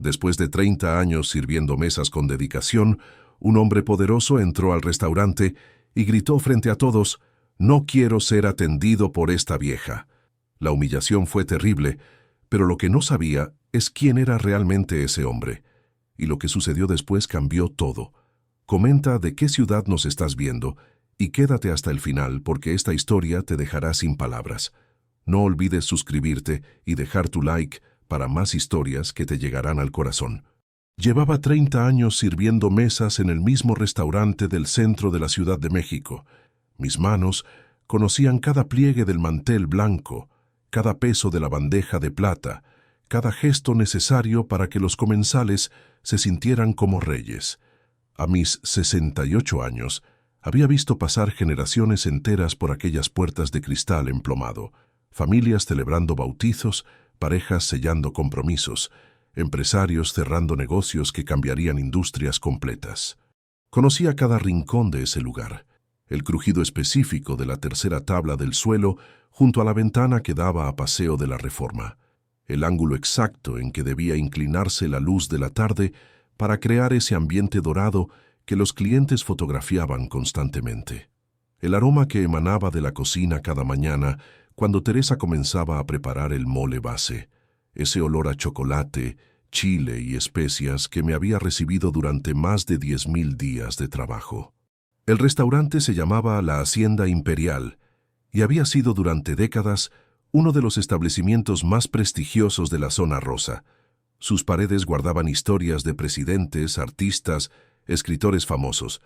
Después de 30 años sirviendo mesas con dedicación, un hombre poderoso entró al restaurante y gritó frente a todos: «No quiero ser atendido por esta vieja». La humillación fue terrible, pero lo que no sabía es quién era realmente ese hombre. Y lo que sucedió después cambió todo. Comenta de qué ciudad nos estás viendo y quédate hasta el final porque esta historia te dejará sin palabras. No olvides suscribirte y dejar tu like para más historias que te llegarán al corazón. Llevaba 30 años sirviendo mesas en el mismo restaurante del centro de la Ciudad de México. Mis manos conocían cada pliegue del mantel blanco, cada peso de la bandeja de plata, cada gesto necesario para que los comensales se sintieran como reyes. A mis 68 años, había visto pasar generaciones enteras por aquellas puertas de cristal emplomado, familias celebrando bautizos, parejas sellando compromisos, empresarios cerrando negocios que cambiarían industrias completas. Conocía cada rincón de ese lugar, el crujido específico de la tercera tabla del suelo junto a la ventana que daba a Paseo de la Reforma, el ángulo exacto en que debía inclinarse la luz de la tarde para crear ese ambiente dorado que los clientes fotografiaban constantemente. El aroma que emanaba de la cocina cada mañana cuando Teresa comenzaba a preparar el mole base, ese olor a chocolate, chile y especias que me había recibido durante más de 10,000 días de trabajo. El restaurante se llamaba La Hacienda Imperial y había sido durante décadas uno de los establecimientos más prestigiosos de la zona rosa. Sus paredes guardaban historias de presidentes, artistas, escritores famosos.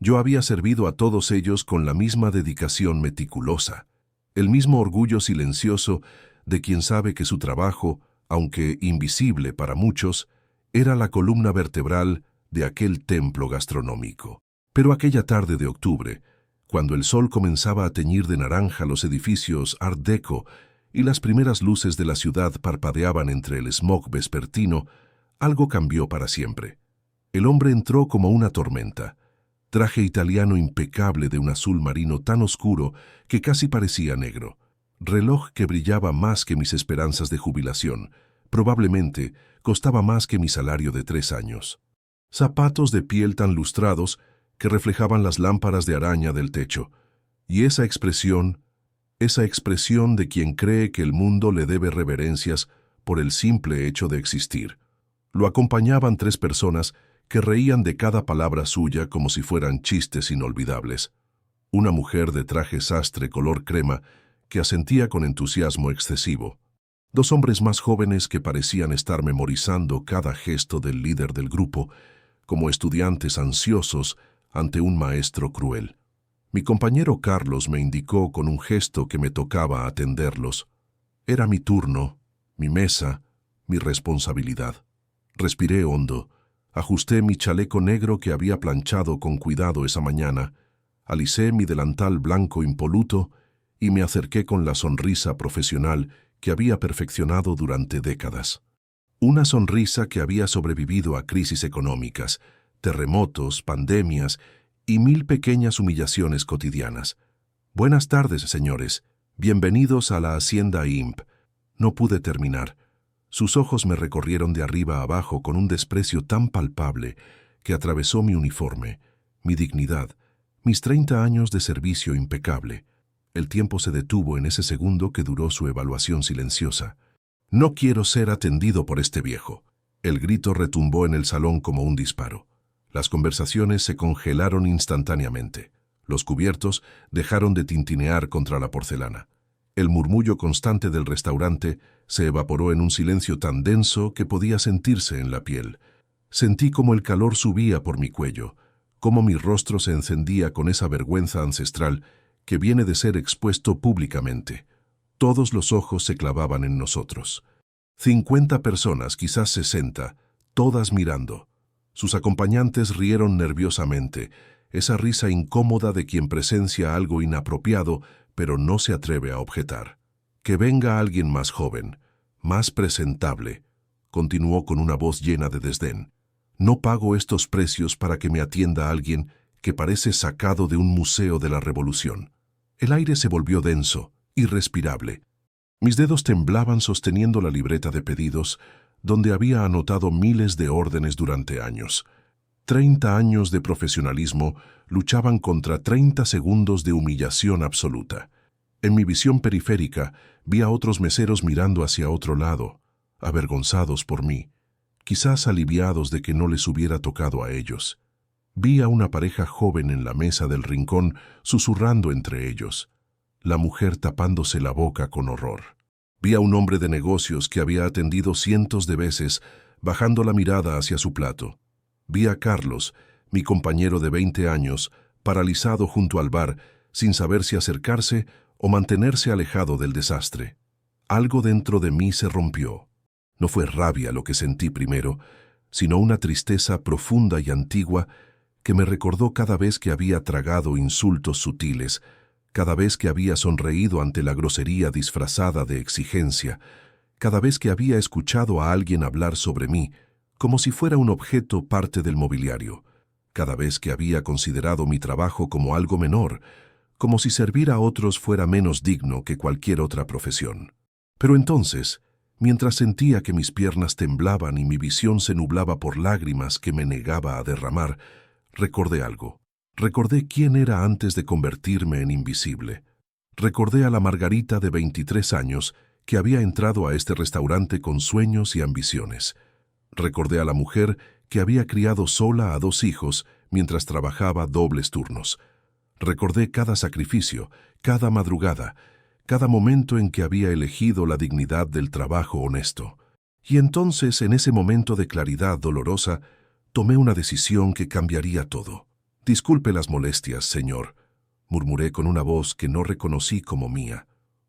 Yo había servido a todos ellos con la misma dedicación meticulosa, el mismo orgullo silencioso de quien sabe que su trabajo, aunque invisible para muchos, era la columna vertebral de aquel templo gastronómico. Pero aquella tarde de octubre, cuando el sol comenzaba a teñir de naranja los edificios Art Deco y las primeras luces de la ciudad parpadeaban entre el smog vespertino, algo cambió para siempre. El hombre entró como una tormenta, traje italiano impecable de un azul marino tan oscuro que casi parecía negro, reloj que brillaba más que mis esperanzas de jubilación, probablemente costaba más que mi salario de 3 años, zapatos de piel tan lustrados que reflejaban las lámparas de araña del techo, y esa expresión de quien cree que el mundo le debe reverencias por el simple hecho de existir. Lo acompañaban 3 personas que reían de cada palabra suya como si fueran chistes inolvidables. Una mujer de traje sastre color crema que asentía con entusiasmo excesivo. 2 hombres más jóvenes que parecían estar memorizando cada gesto del líder del grupo, como estudiantes ansiosos ante un maestro cruel. Mi compañero Carlos me indicó con un gesto que me tocaba atenderlos. Era mi turno, mi mesa, mi responsabilidad. Respiré hondo. Ajusté mi chaleco negro que había planchado con cuidado esa mañana, alicé mi delantal blanco impoluto y me acerqué con la sonrisa profesional que había perfeccionado durante décadas. Una sonrisa que había sobrevivido a crisis económicas, terremotos, pandemias y 1000 pequeñas humillaciones cotidianas. Buenas tardes, señores. Bienvenidos a la Hacienda Imp. No pude terminar. Sus ojos me recorrieron de arriba a abajo con un desprecio tan palpable que atravesó mi uniforme, mi dignidad, mis 30 años de servicio impecable. El tiempo se detuvo en ese segundo que duró su evaluación silenciosa. «No quiero ser atendido por este viejo». El grito retumbó en el salón como un disparo. Las conversaciones se congelaron instantáneamente. Los cubiertos dejaron de tintinear contra la porcelana. El murmullo constante del restaurante se evaporó en un silencio tan denso que podía sentirse en la piel. Sentí como el calor subía por mi cuello, cómo mi rostro se encendía con esa vergüenza ancestral que viene de ser expuesto públicamente. Todos los ojos se clavaban en nosotros. 50 personas, quizás 60, todas mirando. Sus acompañantes rieron nerviosamente, esa risa incómoda de quien presencia algo inapropiado, pero no se atreve a objetar. «Que venga alguien más joven, más presentable», continuó con una voz llena de desdén. «No pago estos precios para que me atienda alguien que parece sacado de un museo de la Revolución». El aire se volvió denso, irrespirable. Mis dedos temblaban sosteniendo la libreta de pedidos, donde había anotado miles de órdenes durante años. 30 años de profesionalismo luchaban contra 30 segundos de humillación absoluta. En mi visión periférica vi a otros meseros mirando hacia otro lado, avergonzados por mí, quizás aliviados de que no les hubiera tocado a ellos. Vi a una pareja joven en la mesa del rincón susurrando entre ellos, la mujer tapándose la boca con horror. Vi a un hombre de negocios que había atendido cientos de veces, bajando la mirada hacia su plato. Vi a Carlos, mi compañero de 20 años, paralizado junto al bar, sin saber si acercarse o mantenerse alejado del desastre. Algo dentro de mí se rompió. No fue rabia lo que sentí primero, sino una tristeza profunda y antigua que me recordó cada vez que había tragado insultos sutiles, cada vez que había sonreído ante la grosería disfrazada de exigencia, cada vez que había escuchado a alguien hablar sobre mí, como si fuera un objeto parte del mobiliario, cada vez que había considerado mi trabajo como algo menor, como si servir a otros fuera menos digno que cualquier otra profesión. Pero entonces, mientras sentía que mis piernas temblaban y mi visión se nublaba por lágrimas que me negaba a derramar, recordé algo. Recordé quién era antes de convertirme en invisible. Recordé a la Margarita de 23 años que había entrado a este restaurante con sueños y ambiciones. Recordé a la mujer que había criado sola a 2 hijos mientras trabajaba dobles turnos. Recordé cada sacrificio, cada madrugada, cada momento en que había elegido la dignidad del trabajo honesto. Y entonces, en ese momento de claridad dolorosa, tomé una decisión que cambiaría todo. «Disculpe las molestias, señor», murmuré con una voz que no reconocí como mía,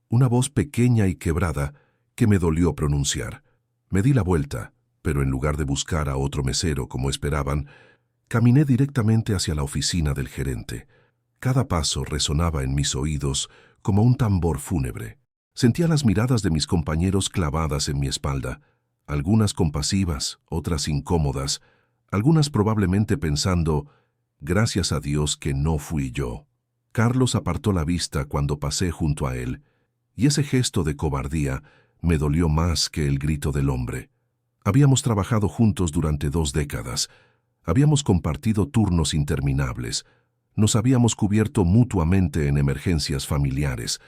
una voz pequeña y quebrada que me dolió pronunciar. Me di la vuelta, pero en lugar de buscar a otro mesero como esperaban, caminé directamente hacia la oficina del gerente. Cada paso resonaba en mis oídos como un tambor fúnebre. Sentía las miradas de mis compañeros clavadas en mi espalda, algunas compasivas, otras incómodas, algunas probablemente pensando, «Gracias a Dios que no fui yo». Carlos apartó la vista cuando pasé junto a él, y ese gesto de cobardía me dolió más que el grito del hombre. Habíamos trabajado juntos durante 2 décadas, habíamos compartido turnos interminables, nos habíamos cubierto mutuamente en emergencias familiares,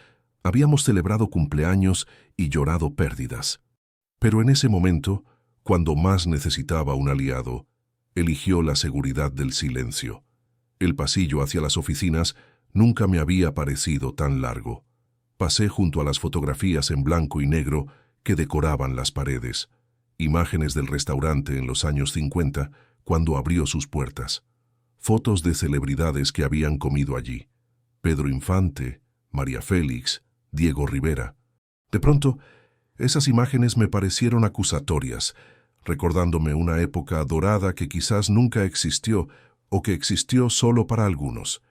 habíamos celebrado cumpleaños y llorado pérdidas. Pero en ese momento, cuando más necesitaba un aliado, eligió la seguridad del silencio. El pasillo hacia las oficinas nunca me había parecido tan largo. Pasé junto a las fotografías en blanco y negro que decoraban las paredes, imágenes del restaurante en los años 50, cuando abrió sus puertas. Fotos de celebridades que habían comido allí. Pedro Infante, María Félix, Diego Rivera. De pronto, esas imágenes me parecieron acusatorias, recordándome una época dorada que quizás nunca existió o que existió solo para algunos.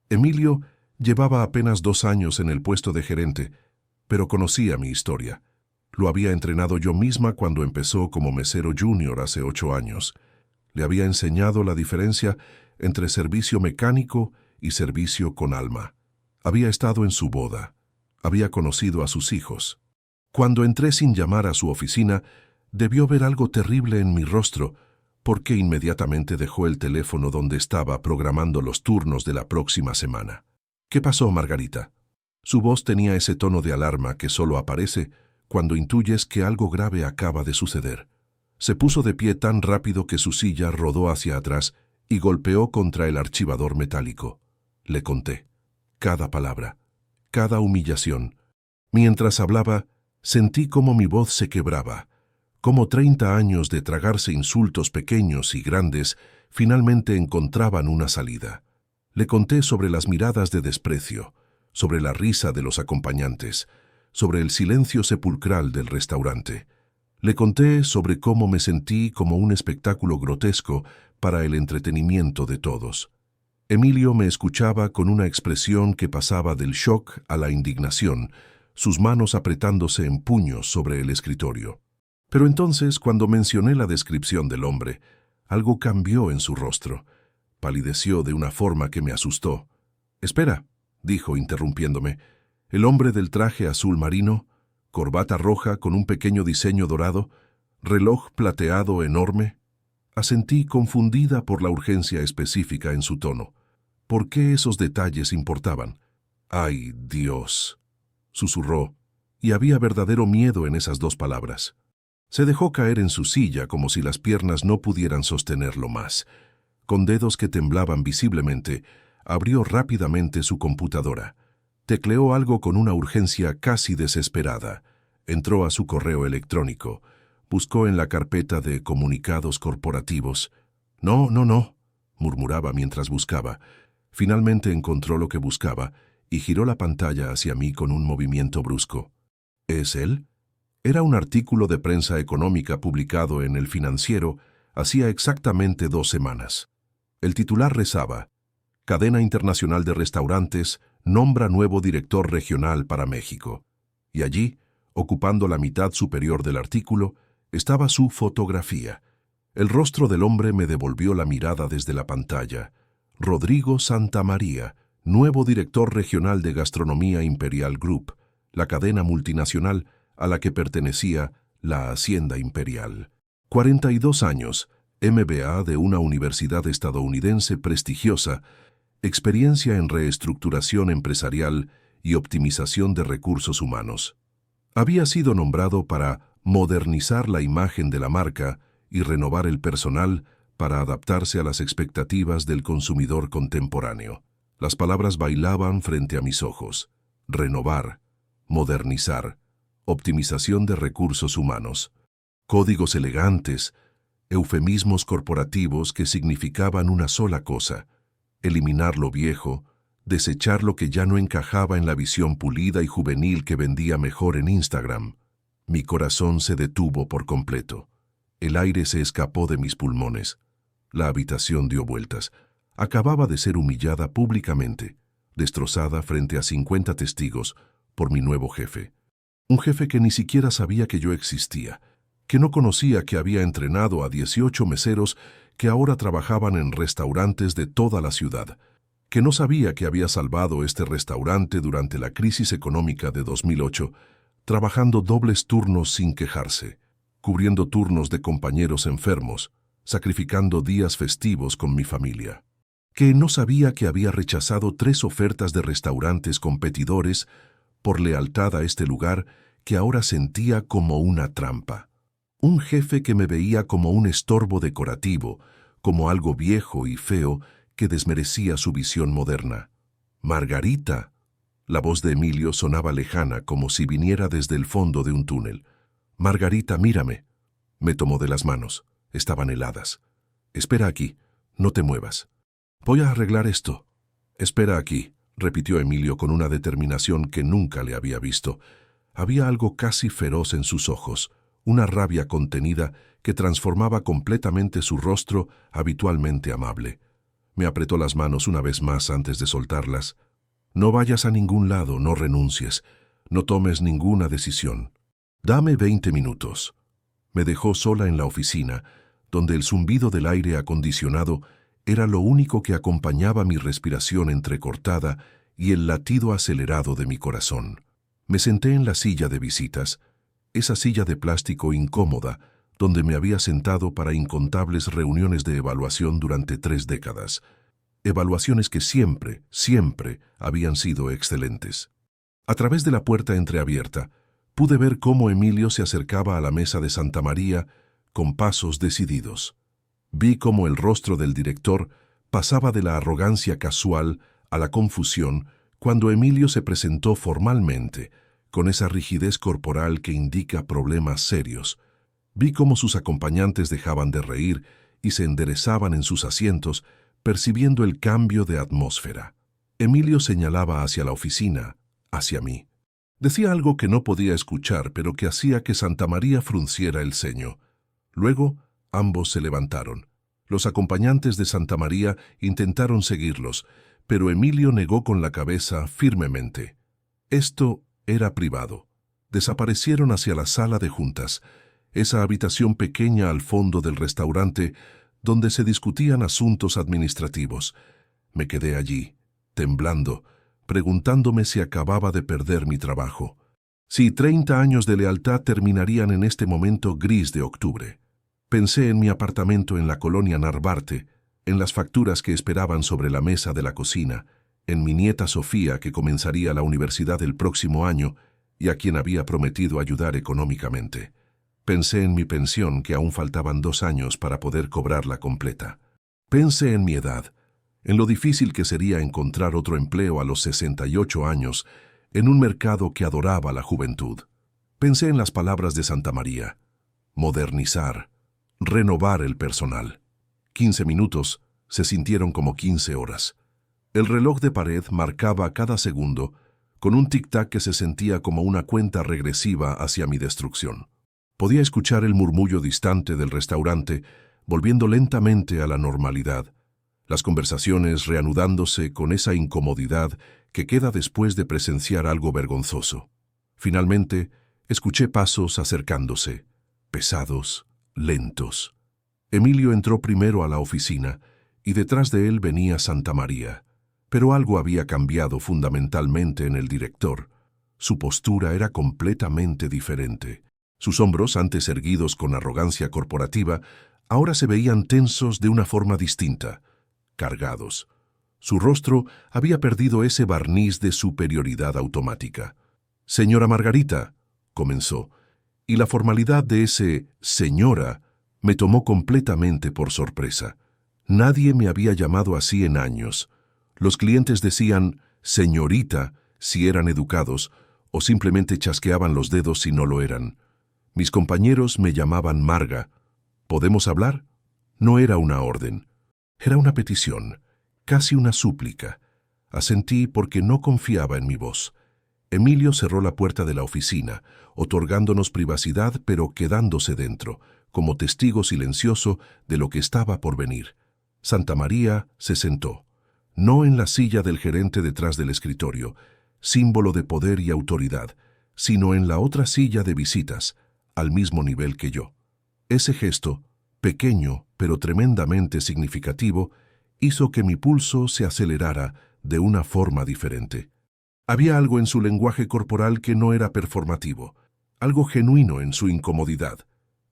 Emilio llevaba apenas 2 años en el puesto de gerente, pero conocía mi historia. Lo había entrenado yo misma cuando empezó como mesero junior hace 8 años. Le había enseñado la diferencia entre servicio mecánico y servicio con alma. Había estado en su boda. Había conocido a sus hijos. Cuando entré sin llamar a su oficina, debió ver algo terrible en mi rostro, porque inmediatamente dejó el teléfono donde estaba programando los turnos de la próxima semana. «¿Qué pasó, Margarita?» Su voz tenía ese tono de alarma que solo aparece cuando intuyes que algo grave acaba de suceder. Se puso de pie tan rápido que su silla rodó hacia atrás y golpeó contra el archivador metálico. Le conté. Cada palabra, cada humillación. Mientras hablaba, sentí cómo mi voz se quebraba, cómo 30 años de tragarse insultos pequeños y grandes finalmente encontraban una salida. Le conté sobre las miradas de desprecio, sobre la risa de los acompañantes, sobre el silencio sepulcral del restaurante. Le conté sobre cómo me sentí como un espectáculo grotesco para el entretenimiento de todos. Emilio me escuchaba con una expresión que pasaba del shock a la indignación, sus manos apretándose en puños sobre el escritorio. Pero entonces, cuando mencioné la descripción del hombre, algo cambió en su rostro. Palideció de una forma que me asustó. «Espera», dijo interrumpiéndome. «El hombre del traje azul marino, corbata roja con un pequeño diseño dorado, ¿Reloj plateado enorme? Asentí, confundida por la urgencia específica en su tono. ¿Por qué esos detalles importaban? ¡Ay, Dios!, susurró, y había verdadero miedo en esas dos palabras. Se dejó caer en su silla como si las piernas no pudieran sostenerlo más. Con dedos que temblaban visiblemente, abrió rápidamente su computadora. Tecleó algo con una urgencia casi desesperada. Entró a su correo electrónico. Buscó en la carpeta de comunicados corporativos. No, murmuraba mientras buscaba. Finalmente encontró lo que buscaba y giró la pantalla hacia mí con un movimiento brusco. ¿Es él? Era un artículo de prensa económica publicado en El Financiero hacía exactamente 2 semanas. El titular rezaba: Cadena Internacional de Restaurantes nombra nuevo director regional para México. Y allí, ocupando la mitad superior del artículo, estaba su fotografía. El rostro del hombre me devolvió la mirada desde la pantalla. Rodrigo Santamaría, nuevo director regional de Gastronomía Imperial Group, la cadena multinacional a la que pertenecía la Hacienda Imperial. 42 años, MBA de una universidad estadounidense prestigiosa, experiencia en reestructuración empresarial y optimización de recursos humanos. Había sido nombrado para modernizar la imagen de la marca y renovar el personal para adaptarse a las expectativas del consumidor contemporáneo. Las palabras bailaban frente a mis ojos. Renovar, modernizar, optimización de recursos humanos. Códigos elegantes, eufemismos corporativos que significaban una sola cosa: eliminar lo viejo, desechar lo que ya no encajaba en la visión pulida y juvenil que vendía mejor en Instagram. Mi corazón se detuvo por completo. El aire se escapó de mis pulmones. La habitación dio vueltas. Acababa de ser humillada públicamente, destrozada frente a 50 testigos por mi nuevo jefe. Un jefe que ni siquiera sabía que yo existía, que no conocía que había entrenado a 18 meseros que ahora trabajaban en restaurantes de toda la ciudad, que no sabía que había salvado este restaurante durante la crisis económica de 2008, trabajando dobles turnos sin quejarse, cubriendo turnos de compañeros enfermos, sacrificando días festivos con mi familia. Que no sabía que había rechazado 3 ofertas de restaurantes competidores por lealtad a este lugar que ahora sentía como una trampa. Un jefe que me veía como un estorbo decorativo, como algo viejo y feo que desmerecía su visión moderna. «Margarita». La voz de Emilio sonaba lejana, como si viniera desde el fondo de un túnel. «Margarita, mírame». Me tomó de las manos. Estaban heladas. «Espera aquí. No te muevas. Voy a arreglar esto». «Espera aquí», repitió Emilio con una determinación que nunca le había visto. Había algo casi feroz en sus ojos, una rabia contenida que transformaba completamente su rostro habitualmente amable. Me apretó las manos una vez más antes de soltarlas. «No vayas a ningún lado, no renuncies, no tomes ninguna decisión. Dame 20 minutos». Me dejó sola en la oficina, donde el zumbido del aire acondicionado era lo único que acompañaba mi respiración entrecortada y el latido acelerado de mi corazón. Me senté en la silla de visitas, esa silla de plástico incómoda, donde me había sentado para incontables reuniones de evaluación durante 3 décadas. Evaluaciones que siempre habían sido excelentes. A través de la puerta entreabierta, pude ver cómo Emilio se acercaba a la mesa de Santamaría con pasos decididos. Vi cómo el rostro del director pasaba de la arrogancia casual a la confusión cuando Emilio se presentó formalmente, con esa rigidez corporal que indica problemas serios. Vi cómo sus acompañantes dejaban de reír y se enderezaban en sus asientos, percibiendo el cambio de atmósfera. Emilio señalaba hacia la oficina, hacia mí. Decía algo que no podía escuchar, pero que hacía que Santamaría frunciera el ceño. Luego, ambos se levantaron. Los acompañantes de Santamaría intentaron seguirlos, pero Emilio negó con la cabeza firmemente. Esto era privado. Desaparecieron hacia la sala de juntas, esa habitación pequeña al fondo del restaurante donde se discutían asuntos administrativos. Me quedé allí, temblando, preguntándome si acababa de perder mi trabajo, Si 30 años de lealtad terminarían en este momento gris de octubre. Pensé en mi apartamento en la colonia Narvarte, en las facturas que esperaban sobre la mesa de la cocina, en mi nieta Sofía que comenzaría la universidad el próximo año y a quien había prometido ayudar económicamente. Pensé en mi pensión que aún faltaban 2 años para poder cobrarla completa. Pensé en mi edad, en lo difícil que sería encontrar otro empleo a los 68 años en un mercado que adoraba la juventud. Pensé en las palabras de Santa María: modernizar, renovar el personal. 15 minutos se sintieron como 15 horas. El reloj de pared marcaba cada segundo con un tic-tac que se sentía como una cuenta regresiva hacia mi destrucción. Podía escuchar el murmullo distante del restaurante, volviendo lentamente a la normalidad, las conversaciones reanudándose con esa incomodidad que queda después de presenciar algo vergonzoso. Finalmente, escuché pasos acercándose, pesados, lentos. Emilio entró primero a la oficina y detrás de él venía Santa María. Pero algo había cambiado fundamentalmente en el director. Su postura era completamente diferente. Sus hombros, antes erguidos con arrogancia corporativa, ahora se veían tensos de una forma distinta, cargados. Su rostro había perdido ese barniz de superioridad automática. «Señora Margarita», comenzó, y la formalidad de ese «señora» me tomó completamente por sorpresa. Nadie me había llamado así en años. Los clientes decían «señorita» si eran educados, o simplemente chasqueaban los dedos si no lo eran. Mis compañeros me llamaban Marga. ¿Podemos hablar? No era una orden. Era una petición, casi una súplica. Asentí porque no confiaba en mi voz. Emilio cerró la puerta de la oficina, otorgándonos privacidad pero quedándose dentro, como testigo silencioso de lo que estaba por venir. Santa María se sentó, no en la silla del gerente detrás del escritorio, símbolo de poder y autoridad, sino en la otra silla de visitas, al mismo nivel que yo. Ese gesto, pequeño pero tremendamente significativo, hizo que mi pulso se acelerara de una forma diferente. Había algo en su lenguaje corporal que no era performativo, algo genuino en su incomodidad.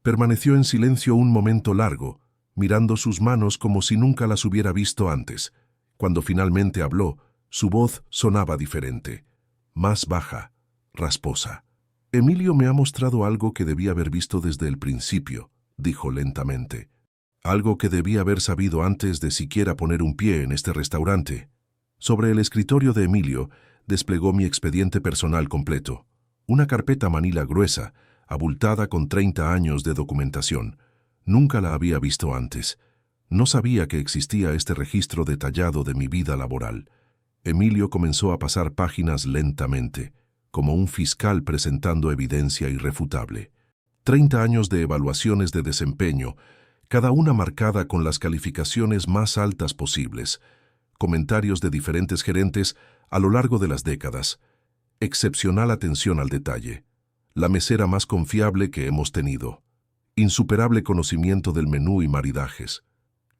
Permaneció en silencio un momento largo, mirando sus manos como si nunca las hubiera visto antes. Cuando finalmente habló, su voz sonaba diferente, más baja, rasposa. «Emilio me ha mostrado algo que debía haber visto desde el principio», dijo lentamente. «Algo que debía haber sabido antes de siquiera poner un pie en este restaurante». Sobre el escritorio de Emilio desplegó mi expediente personal completo, una carpeta manila gruesa, abultada con 30 años de documentación. Nunca la había visto antes. No sabía que existía este registro detallado de mi vida laboral. Emilio comenzó a pasar páginas lentamente, como un fiscal presentando evidencia irrefutable. 30 años de evaluaciones de desempeño, cada una marcada con las calificaciones más altas posibles, comentarios de diferentes gerentes a lo largo de las décadas, excepcional atención al detalle, la mesera más confiable que hemos tenido, insuperable conocimiento del menú y maridajes,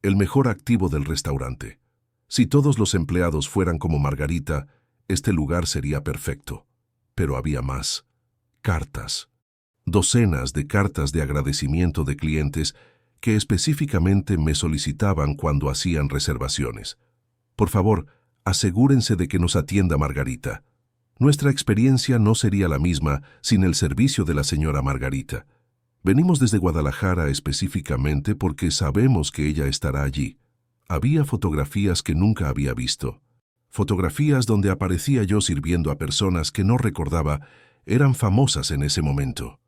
el mejor activo del restaurante. Si todos los empleados fueran como Margarita, este lugar sería perfecto. Pero había más. Cartas. Docenas de cartas de agradecimiento de clientes que específicamente me solicitaban cuando hacían reservaciones. «Por favor, asegúrense de que nos atienda Margarita. Nuestra experiencia no sería la misma sin el servicio de la señora Margarita. Venimos desde Guadalajara específicamente porque sabemos que ella estará allí». Había fotografías que nunca había visto. Fotografías donde aparecía yo sirviendo a personas que no recordaba eran famosas en ese momento.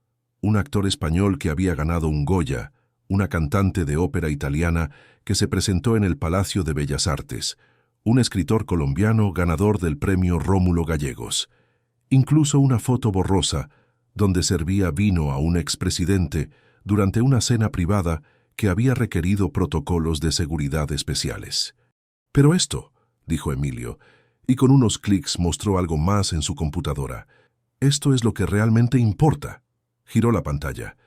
Un actor español que había ganado un Goya, una cantante de ópera italiana que se presentó en el Palacio de Bellas Artes, un escritor colombiano ganador del premio Rómulo Gallegos. Incluso una foto borrosa donde servía vino a un expresidente durante una cena privada que había requerido protocolos de seguridad especiales. «Pero esto», dijo Emilio, y con unos clics mostró algo más en su computadora. «Esto es lo que realmente importa». Giró la pantalla.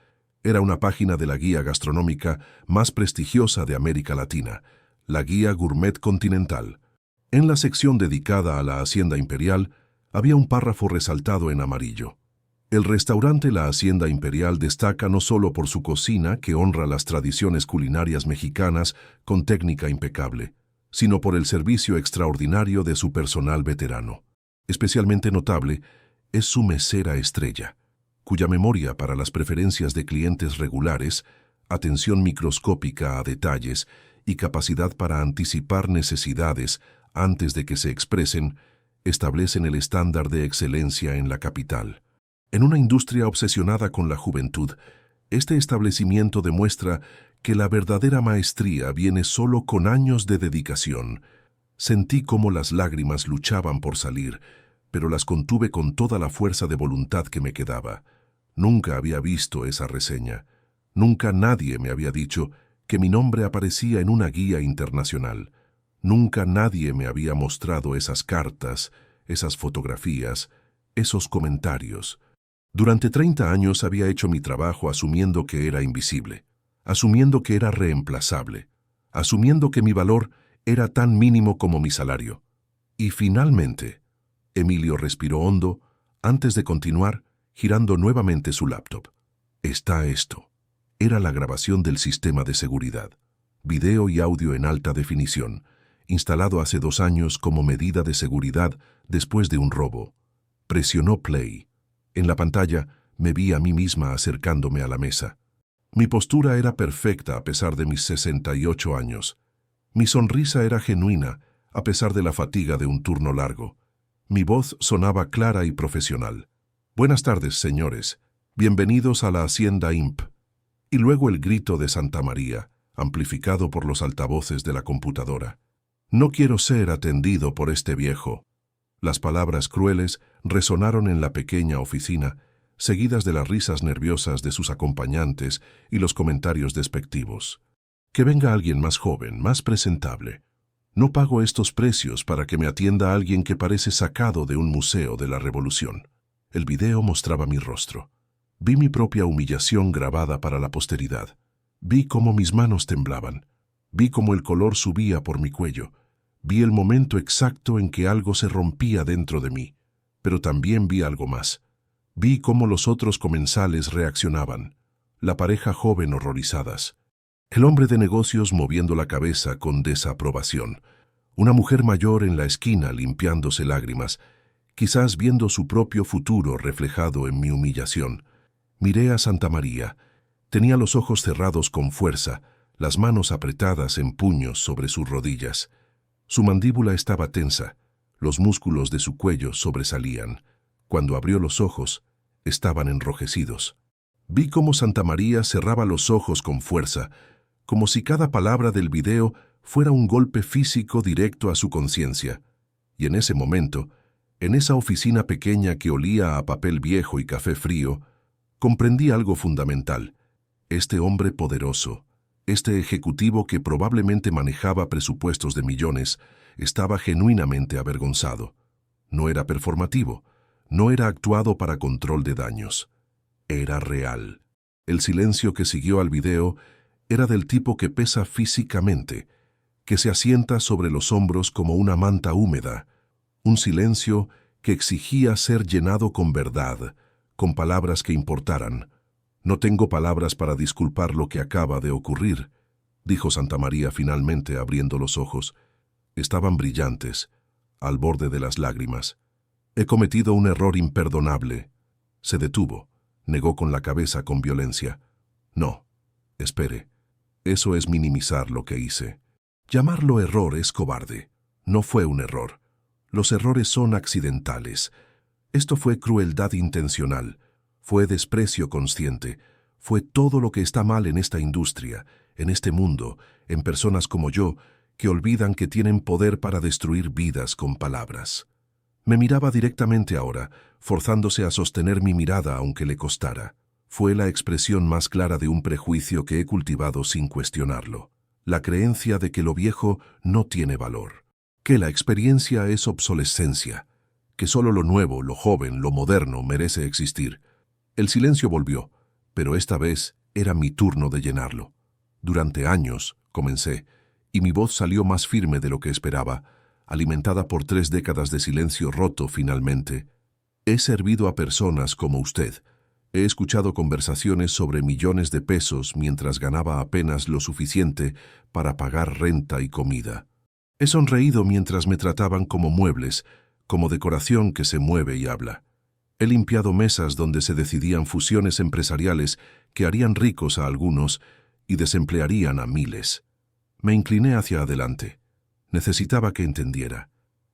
Era una página de la guía gastronómica más prestigiosa de América Latina, la Guía Gourmet Continental. En la sección dedicada a la Hacienda Imperial había un párrafo resaltado en amarillo. El restaurante La Hacienda Imperial destaca no solo por su cocina, que honra las tradiciones culinarias mexicanas con técnica impecable, sino por el servicio extraordinario de su personal veterano. Especialmente notable es su mesera estrella, cuya memoria para las preferencias de clientes regulares, atención microscópica a detalles y capacidad para anticipar necesidades antes de que se expresen, establecen el estándar de excelencia en la capital. En una industria obsesionada con la juventud, este establecimiento demuestra que la verdadera maestría viene solo con años de dedicación. Sentí cómo las lágrimas luchaban por salir, pero las contuve con toda la fuerza de voluntad que me quedaba. Nunca había visto esa reseña. Nunca nadie me había dicho que mi nombre aparecía en una guía internacional. Nunca nadie me había mostrado esas cartas, esas fotografías, esos comentarios. Durante 30 años había hecho mi trabajo asumiendo que era invisible, asumiendo que era reemplazable, asumiendo que mi valor era tan mínimo como mi salario. Y finalmente, Emilio respiró hondo antes de continuar, girando nuevamente su laptop. Está esto. Era la grabación del sistema de seguridad, video y audio en alta definición, instalado hace 2 años como medida de seguridad después de un robo. Presionó play. En la pantalla me vi a mí misma acercándome a la mesa. Mi postura era perfecta a pesar de mis 68 años. Mi sonrisa era genuina a pesar de la fatiga de un turno largo. Mi voz sonaba clara y profesional. Buenas tardes, señores. Bienvenidos a la Hacienda Imp. Y luego el grito de Santa María, amplificado por los altavoces de la computadora. No quiero ser atendido por este viejo. Las palabras crueles resonaron en la pequeña oficina, seguidas de las risas nerviosas de sus acompañantes y los comentarios despectivos. Que venga alguien más joven, más presentable. No pago estos precios para que me atienda alguien que parece sacado de un museo de la Revolución. El video mostraba mi rostro. Vi mi propia humillación grabada para la posteridad. Vi cómo mis manos temblaban. Vi cómo el color subía por mi cuello. Vi el momento exacto en que algo se rompía dentro de mí. Pero también vi algo más. Vi cómo los otros comensales reaccionaban. La pareja joven horrorizadas. El hombre de negocios moviendo la cabeza con desaprobación. Una mujer mayor en la esquina limpiándose lágrimas, quizás viendo su propio futuro reflejado en mi humillación. Miré a Santa María. Tenía los ojos cerrados con fuerza, las manos apretadas en puños sobre sus rodillas. Su mandíbula estaba tensa, los músculos de su cuello sobresalían. Cuando abrió los ojos, estaban enrojecidos. Vi cómo Santa María cerraba los ojos con fuerza, como si cada palabra del video fuera un golpe físico directo a su conciencia. Y en ese momento, en esa oficina pequeña que olía a papel viejo y café frío, comprendí algo fundamental. Este hombre poderoso, este ejecutivo que probablemente manejaba presupuestos de millones, estaba genuinamente avergonzado. No era performativo, no era actuado para control de daños. Era real. El silencio que siguió al video era del tipo que pesa físicamente, que se asienta sobre los hombros como una manta húmeda, un silencio que exigía ser llenado con verdad, con palabras que importaran. No tengo palabras para disculpar lo que acaba de ocurrir, dijo Santa María finalmente abriendo los ojos. Estaban brillantes, al borde de las lágrimas. He cometido un error imperdonable. Se detuvo, negó con la cabeza con violencia. No, espere. Eso es minimizar lo que hice. Llamarlo error es cobarde. No fue un error. Los errores son accidentales. Esto fue crueldad intencional. Fue desprecio consciente. Fue todo lo que está mal en esta industria, en este mundo, en personas como yo, que olvidan que tienen poder para destruir vidas con palabras. Me miraba directamente ahora, forzándose a sostener mi mirada aunque le costara. Fue la expresión más clara de un prejuicio que he cultivado sin cuestionarlo. La creencia de que lo viejo no tiene valor, que la experiencia es obsolescencia, que solo lo nuevo, lo joven, lo moderno merece existir. El silencio volvió, pero esta vez era mi turno de llenarlo. Durante años, comencé, y mi voz salió más firme de lo que esperaba, alimentada por 3 décadas de silencio roto finalmente. He servido a personas como usted. He escuchado conversaciones sobre millones de pesos mientras ganaba apenas lo suficiente para pagar renta y comida. He sonreído mientras me trataban como muebles, como decoración que se mueve y habla. He limpiado mesas donde se decidían fusiones empresariales que harían ricos a algunos y desemplearían a miles. Me incliné hacia adelante. Necesitaba que entendiera.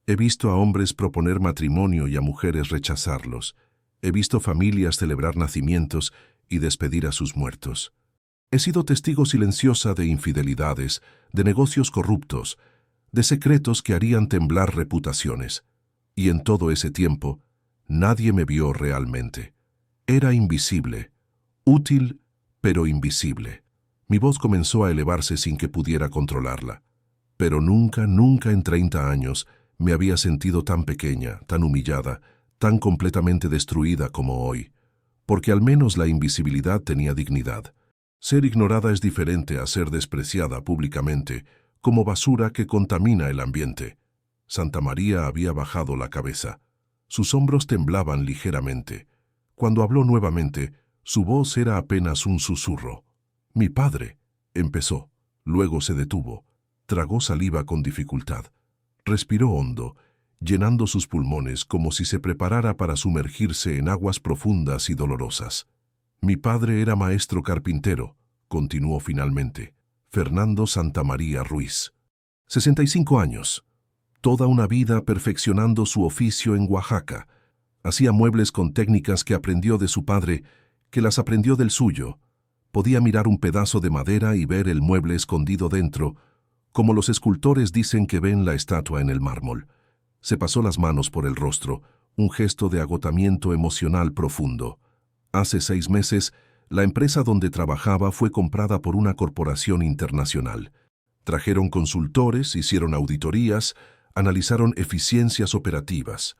He visto a hombres proponer matrimonio y a mujeres rechazarlos. He visto familias celebrar nacimientos y despedir a sus muertos. He sido testigo silenciosa de infidelidades, de negocios corruptos, de secretos que harían temblar reputaciones. Y en todo ese tiempo, nadie me vio realmente. Era invisible, útil, pero invisible. Mi voz comenzó a elevarse sin que pudiera controlarla. Pero nunca, nunca en 30 años me había sentido tan pequeña, tan humillada, tan completamente destruida como hoy, porque al menos la invisibilidad tenía dignidad. Ser ignorada es diferente a ser despreciada públicamente, como basura que contamina el ambiente. Santa María había bajado la cabeza. Sus hombros temblaban ligeramente. Cuando habló nuevamente, su voz era apenas un susurro. «Mi padre», empezó, luego se detuvo. Tragó saliva con dificultad. Respiró hondo, llenando sus pulmones como si se preparara para sumergirse en aguas profundas y dolorosas. «Mi padre era maestro carpintero», continuó finalmente, Fernando Santamaría Ruiz. 65 años. Toda una vida perfeccionando su oficio en Oaxaca. Hacía muebles con técnicas que aprendió de su padre, que las aprendió del suyo. Podía mirar un pedazo de madera y ver el mueble escondido dentro, como los escultores dicen que ven la estatua en el mármol. Se pasó las manos por el rostro, un gesto de agotamiento emocional profundo. Hace 6 meses, la empresa donde trabajaba fue comprada por una corporación internacional. Trajeron consultores, hicieron auditorías, analizaron eficiencias operativas.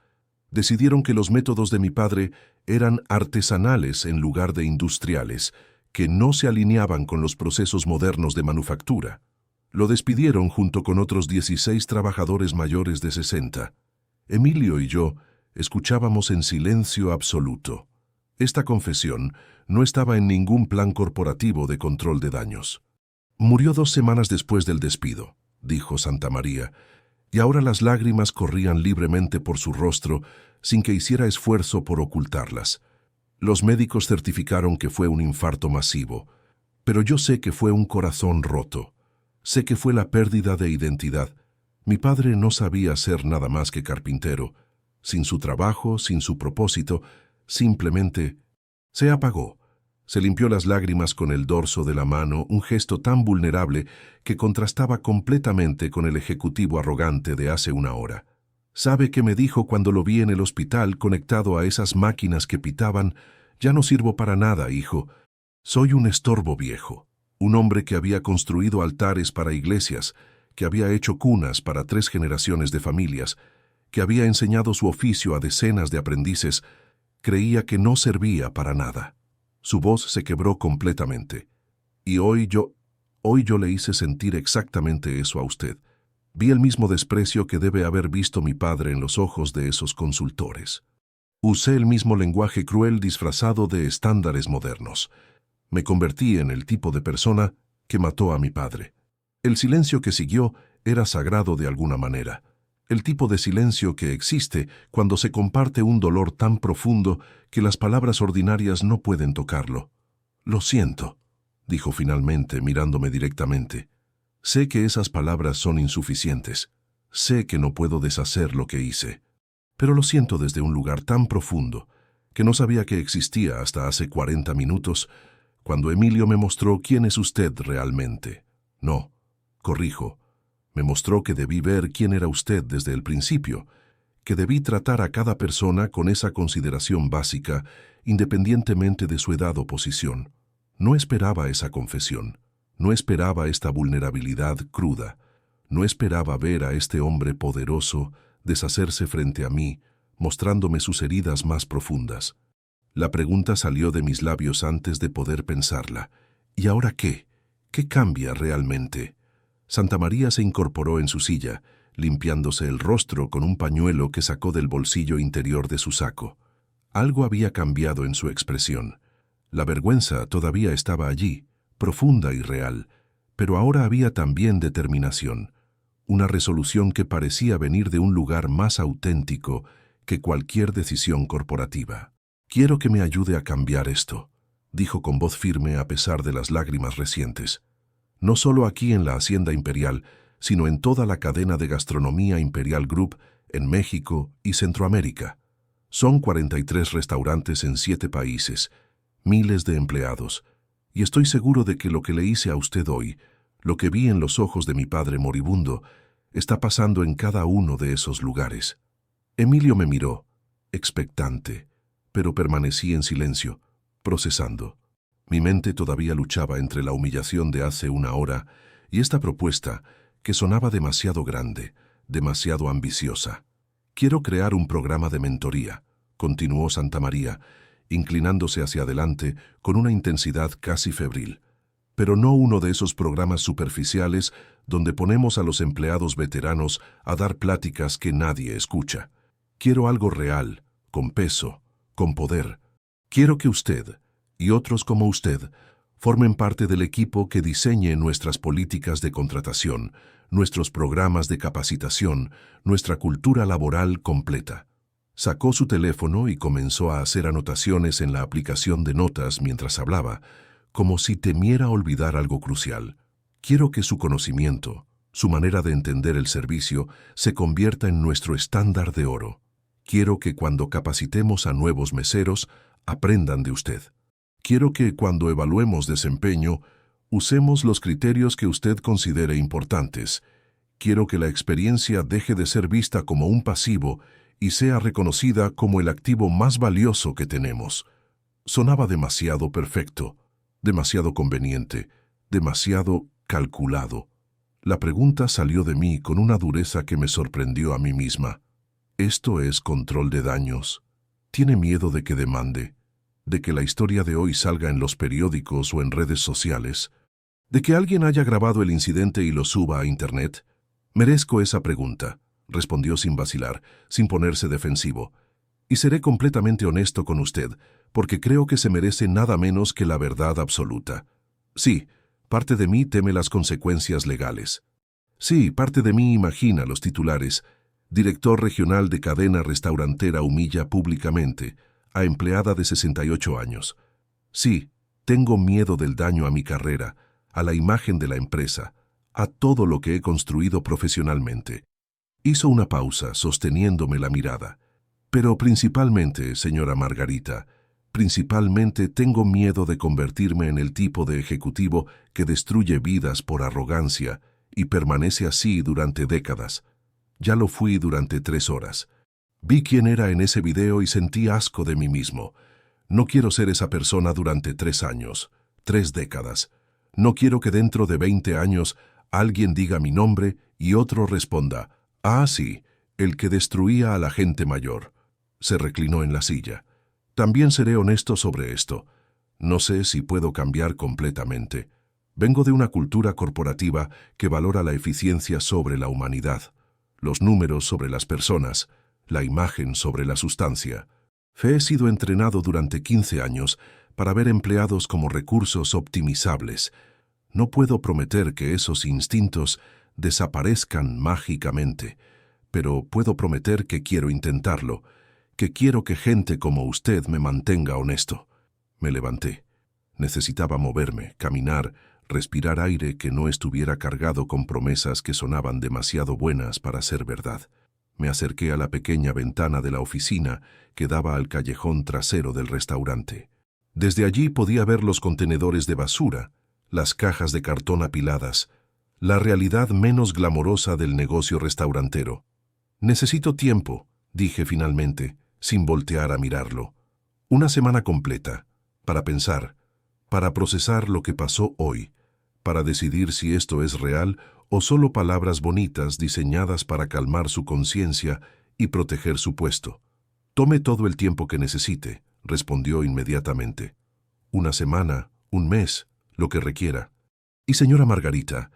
Decidieron que los métodos de mi padre eran artesanales en lugar de industriales, que no se alineaban con los procesos modernos de manufactura. Lo despidieron junto con otros 16 trabajadores mayores de 60. Emilio y yo escuchábamos en silencio absoluto. Esta confesión no estaba en ningún plan corporativo de control de daños. «Murió 2 semanas después del despido», dijo Santa María, y ahora las lágrimas corrían libremente por su rostro sin que hiciera esfuerzo por ocultarlas. Los médicos certificaron que fue un infarto masivo, pero yo sé que fue un corazón roto. Sé que fue la pérdida de identidad. Mi padre no sabía ser nada más que carpintero. Sin su trabajo, sin su propósito, simplemente se apagó. Se limpió las lágrimas con el dorso de la mano, un gesto tan vulnerable que contrastaba completamente con el ejecutivo arrogante de hace 1 hora. ¿Sabe qué me dijo cuando lo vi en el hospital conectado a esas máquinas que pitaban? «Ya no sirvo para nada, hijo. Soy un estorbo viejo». Un hombre que había construido altares para iglesias, que había hecho cunas para 3 generaciones de familias, que había enseñado su oficio a decenas de aprendices, creía que no servía para nada. Su voz se quebró completamente. Y hoy yo le hice sentir exactamente eso a usted. Vi el mismo desprecio que debe haber visto mi padre en los ojos de esos consultores. Usé el mismo lenguaje cruel disfrazado de estándares modernos. Me convertí en el tipo de persona que mató a mi padre. El silencio que siguió era sagrado de alguna manera. El tipo de silencio que existe cuando se comparte un dolor tan profundo que las palabras ordinarias no pueden tocarlo. «Lo siento», dijo finalmente, mirándome directamente. «Sé que esas palabras son insuficientes. Sé que no puedo deshacer lo que hice. Pero lo siento desde un lugar tan profundo que no sabía que existía hasta hace 40 minutos, cuando Emilio me mostró quién es usted realmente. No, corrijo, me mostró que debí ver quién era usted desde el principio, que debí tratar a cada persona con esa consideración básica, independientemente de su edad o posición. No esperaba esa confesión, no esperaba esta vulnerabilidad cruda, no esperaba ver a este hombre poderoso deshacerse frente a mí, mostrándome sus heridas más profundas. La pregunta salió de mis labios antes de poder pensarla. ¿Y ahora qué? ¿Qué cambia realmente? Santa María se incorporó en su silla, limpiándose el rostro con un pañuelo que sacó del bolsillo interior de su saco. Algo había cambiado en su expresión. La vergüenza todavía estaba allí, profunda y real, pero ahora había también determinación, una resolución que parecía venir de un lugar más auténtico que cualquier decisión corporativa. «Quiero que me ayude a cambiar esto», dijo con voz firme a pesar de las lágrimas recientes. «No solo aquí en la Hacienda Imperial, sino en toda la cadena de gastronomía Imperial Group en México y Centroamérica. Son 43 restaurantes en 7 países, miles de empleados, y estoy seguro de que lo que le hice a usted hoy, lo que vi en los ojos de mi padre moribundo, está pasando en cada uno de esos lugares». Emilio me miró, expectante, pero permanecí en silencio, procesando. Mi mente todavía luchaba entre la humillación de hace una hora y esta propuesta que sonaba demasiado grande, demasiado ambiciosa. «Quiero crear un programa de mentoría», continuó Santamaría, inclinándose hacia adelante con una intensidad casi febril. «Pero no uno de esos programas superficiales donde ponemos a los empleados veteranos a dar pláticas que nadie escucha. Quiero algo real, con peso, con poder. Quiero que usted, y otros como usted, formen parte del equipo que diseñe nuestras políticas de contratación, nuestros programas de capacitación, nuestra cultura laboral completa». Sacó su teléfono y comenzó a hacer anotaciones en la aplicación de notas mientras hablaba, como si temiera olvidar algo crucial. «Quiero que su conocimiento, su manera de entender el servicio, se convierta en nuestro estándar de oro. Quiero que cuando capacitemos a nuevos meseros, aprendan de usted. Quiero que cuando evaluemos desempeño, usemos los criterios que usted considere importantes. Quiero que la experiencia deje de ser vista como un pasivo y sea reconocida como el activo más valioso que tenemos». Sonaba demasiado perfecto, demasiado conveniente, demasiado calculado. La pregunta salió de mí con una dureza que me sorprendió a mí misma. «¿Esto es control de daños? ¿Tiene miedo de que demande? ¿De que la historia de hoy salga en los periódicos o en redes sociales? ¿De que alguien haya grabado el incidente y lo suba a Internet?» «Merezco esa pregunta», respondió sin vacilar, sin ponerse defensivo. «Y seré completamente honesto con usted, porque creo que se merece nada menos que la verdad absoluta. Sí, parte de mí teme las consecuencias legales. Sí, parte de mí imagina los titulares. Director regional de cadena restaurantera humilla públicamente a empleada de 68 años. Sí, tengo miedo del daño a mi carrera, a la imagen de la empresa, a todo lo que he construido profesionalmente». Hizo una pausa, sosteniéndome la mirada. «Pero principalmente, señora Margarita, principalmente tengo miedo de convertirme en el tipo de ejecutivo que destruye vidas por arrogancia y permanece así durante décadas. Ya lo fui durante 3 horas. Vi quién era en ese video y sentí asco de mí mismo. No quiero ser esa persona durante 3 años, 3 décadas. No quiero que dentro de 20 años alguien diga mi nombre y otro responda: «Ah, sí, el que destruía a la gente mayor». Se reclinó en la silla. «También seré honesto sobre esto. No sé si puedo cambiar completamente. Vengo de una cultura corporativa que valora la eficiencia sobre la humanidad, los números sobre las personas, la imagen sobre la sustancia. He sido entrenado durante 15 años para ver empleados como recursos optimizables. No puedo prometer que esos instintos desaparezcan mágicamente, pero puedo prometer que quiero intentarlo, que quiero que gente como usted me mantenga honesto». Me levanté. Necesitaba moverme, caminar, respirar aire que no estuviera cargado con promesas que sonaban demasiado buenas para ser verdad. Me acerqué a la pequeña ventana de la oficina que daba al callejón trasero del restaurante. Desde allí podía ver los contenedores de basura, las cajas de cartón apiladas, la realidad menos glamorosa del negocio restaurantero. «Necesito tiempo», dije finalmente, sin voltear a mirarlo. «Una semana completa, para pensar, para procesar lo que pasó hoy, para decidir si esto es real o solo palabras bonitas diseñadas para calmar su conciencia y proteger su puesto». «Tome todo el tiempo que necesite», respondió inmediatamente. «Una semana, un mes, lo que requiera. Y señora Margarita,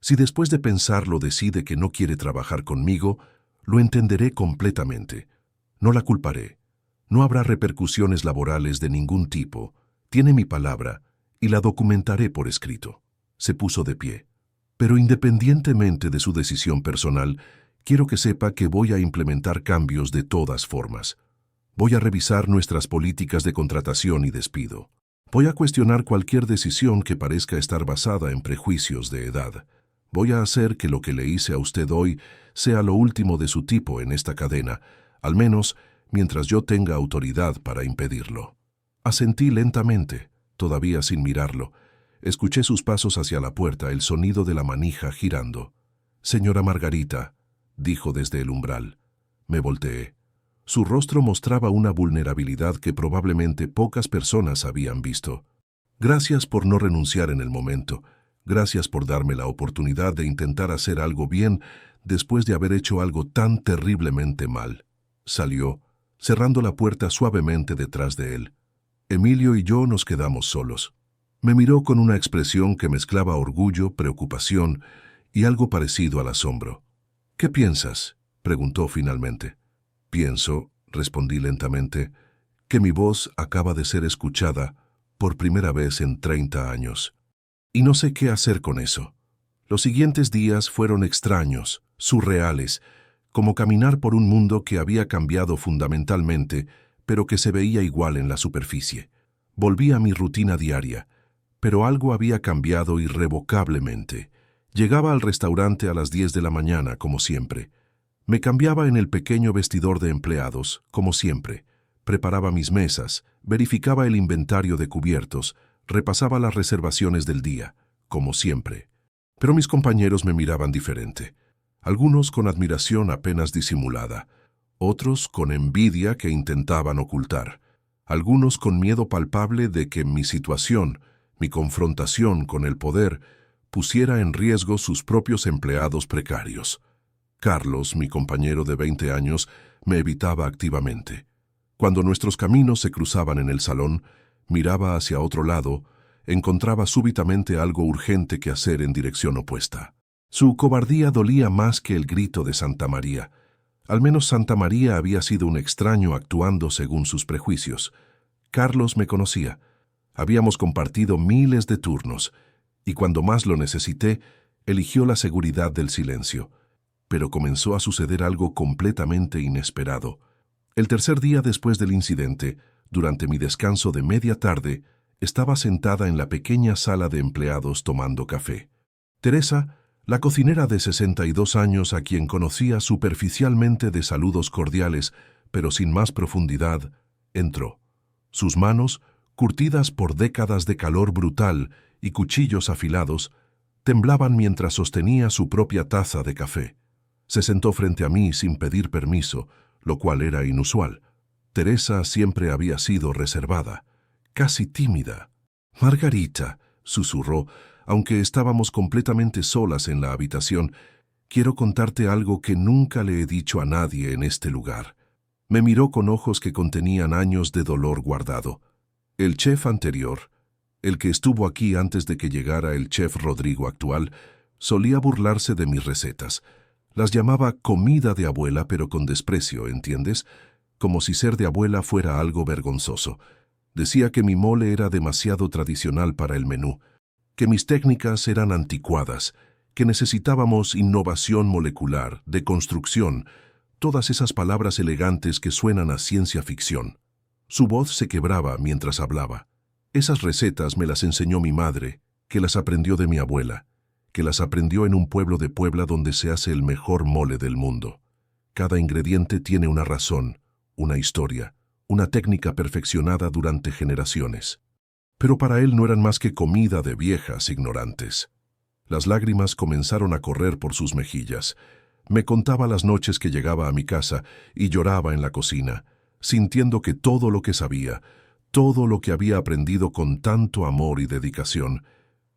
si después de pensarlo decide que no quiere trabajar conmigo, lo entenderé completamente. No la culparé. No habrá repercusiones laborales de ningún tipo. Tiene mi palabra y la documentaré por escrito. Se puso de pie. Pero independientemente de su decisión personal, quiero que sepa que voy a implementar cambios de todas formas. Voy a revisar nuestras políticas de contratación y despido. Voy a cuestionar cualquier decisión que parezca estar basada en prejuicios de edad. Voy a hacer que lo que le hice a usted hoy sea lo último de su tipo en esta cadena, al menos mientras yo tenga autoridad para impedirlo. Asentí lentamente, todavía sin mirarlo. Escuché sus pasos hacia la puerta, el sonido de la manija girando. «Señora Margarita», dijo desde el umbral. Me volteé. Su rostro mostraba una vulnerabilidad que probablemente pocas personas habían visto. «Gracias por no renunciar en el momento. Gracias por darme la oportunidad de intentar hacer algo bien después de haber hecho algo tan terriblemente mal». Salió, cerrando la puerta suavemente detrás de él. Emilio y yo nos quedamos solos. Me miró con una expresión que mezclaba orgullo, preocupación y algo parecido al asombro. «¿Qué piensas?», preguntó finalmente. «Pienso», respondí lentamente, «que mi voz acaba de ser escuchada por primera vez en 30 años. Y no sé qué hacer con eso». Los siguientes días fueron extraños, surreales, como caminar por un mundo que había cambiado fundamentalmente, pero que se veía igual en la superficie. Volví a mi rutina diaria, pero algo había cambiado irrevocablemente. Llegaba al restaurante a las 10 de la mañana, como siempre. Me cambiaba en el pequeño vestidor de empleados, como siempre. Preparaba mis mesas, verificaba el inventario de cubiertos, repasaba las reservaciones del día, como siempre. Pero mis compañeros me miraban diferente. Algunos con admiración apenas disimulada, otros con envidia que intentaban ocultar, algunos con miedo palpable de que mi situación, mi confrontación con el poder, pusiera en riesgo sus propios empleados precarios. Carlos, mi compañero de 20 años, me evitaba activamente. Cuando nuestros caminos se cruzaban en el salón, miraba hacia otro lado, encontraba súbitamente algo urgente que hacer en dirección opuesta. Su cobardía dolía más que el grito de Santa María. Al menos Santa María había sido un extraño actuando según sus prejuicios. Carlos me conocía. Habíamos compartido miles de turnos, y cuando más lo necesité, eligió la seguridad del silencio. Pero comenzó a suceder algo completamente inesperado. El tercer día después del incidente, durante mi descanso de media tarde, estaba sentada en la pequeña sala de empleados tomando café. Teresa, la cocinera de 62 años a quien conocía superficialmente de saludos cordiales, pero sin más profundidad, entró. Sus manos, curtidas por décadas de calor brutal y cuchillos afilados, temblaban mientras sostenía su propia taza de café. Se sentó frente a mí sin pedir permiso, lo cual era inusual. Teresa siempre había sido reservada, casi tímida. «Margarita», susurró, aunque estábamos completamente solas en la habitación, «quiero contarte algo que nunca le he dicho a nadie en este lugar». Me miró con ojos que contenían años de dolor guardado. El chef anterior, el que estuvo aquí antes de que llegara el chef Rodrigo actual, solía burlarse de mis recetas. Las llamaba comida de abuela, pero con desprecio, ¿entiendes? Como si ser de abuela fuera algo vergonzoso. Decía que mi mole era demasiado tradicional para el menú, que mis técnicas eran anticuadas, que necesitábamos innovación molecular, deconstrucción, todas esas palabras elegantes que suenan a ciencia ficción. Su voz se quebraba mientras hablaba. Esas recetas me las enseñó mi madre, que las aprendió de mi abuela, que las aprendió en un pueblo de Puebla donde se hace el mejor mole del mundo. Cada ingrediente tiene una razón, una historia, una técnica perfeccionada durante generaciones. Pero para él no eran más que comida de viejas ignorantes. Las lágrimas comenzaron a correr por sus mejillas. Me contaba las noches que llegaba a mi casa y lloraba en la cocina, sintiendo que todo lo que sabía, todo lo que había aprendido con tanto amor y dedicación,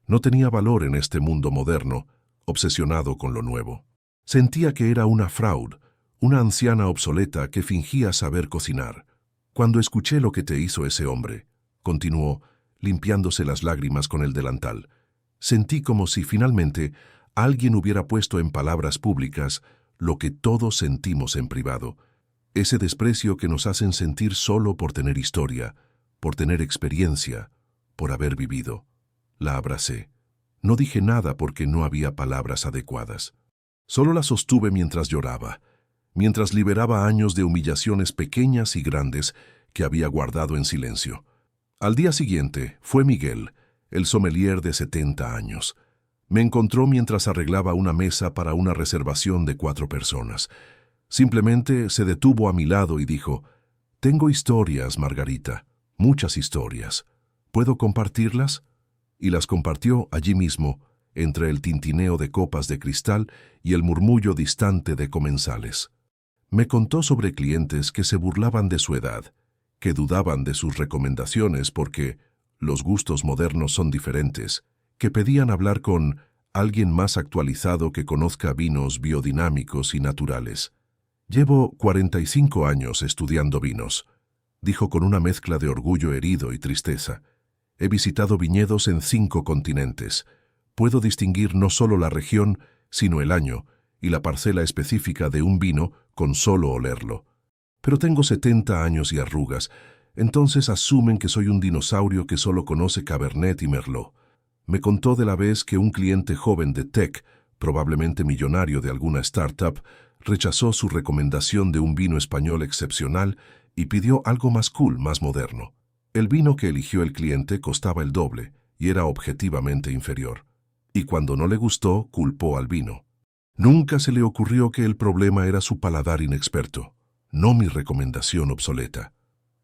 no tenía valor en este mundo moderno, obsesionado con lo nuevo. Sentía que era una fraude, una anciana obsoleta que fingía saber cocinar. Cuando escuché lo que te hizo ese hombre, continuó, limpiándose las lágrimas con el delantal, sentí como si finalmente alguien hubiera puesto en palabras públicas lo que todos sentimos en privado, Ese desprecio que nos hacen sentir solo por tener historia, por tener experiencia, por haber vivido. La abracé. No dije nada porque no había palabras adecuadas. Solo la sostuve mientras lloraba, mientras liberaba años de humillaciones pequeñas y grandes que había guardado en silencio. Al día siguiente fue Miguel, el sommelier de 70 años. Me encontró mientras arreglaba una mesa para una reservación de 4 personas. Simplemente se detuvo a mi lado y dijo: «Tengo historias, Margarita, muchas historias. ¿Puedo compartirlas?». Y las compartió allí mismo, entre el tintineo de copas de cristal y el murmullo distante de comensales. Me contó sobre clientes que se burlaban de su edad, que dudaban de sus recomendaciones porque los gustos modernos son diferentes, que pedían hablar con alguien más actualizado que conozca vinos biodinámicos y naturales. «Llevo 45 años estudiando vinos», dijo con una mezcla de orgullo herido y tristeza. «He visitado viñedos en 5 continentes. Puedo distinguir no solo la región, sino el año y la parcela específica de un vino con solo olerlo. Pero tengo 70 años y arrugas, entonces asumen que soy un dinosaurio que solo conoce Cabernet y Merlot». Me contó de la vez que un cliente joven de tech, probablemente millonario de alguna startup, rechazó su recomendación de un vino español excepcional y pidió algo más cool, más moderno. El vino que eligió el cliente costaba el doble y era objetivamente inferior. Y cuando no le gustó, culpó al vino. Nunca se le ocurrió que el problema era su paladar inexperto, no mi recomendación obsoleta.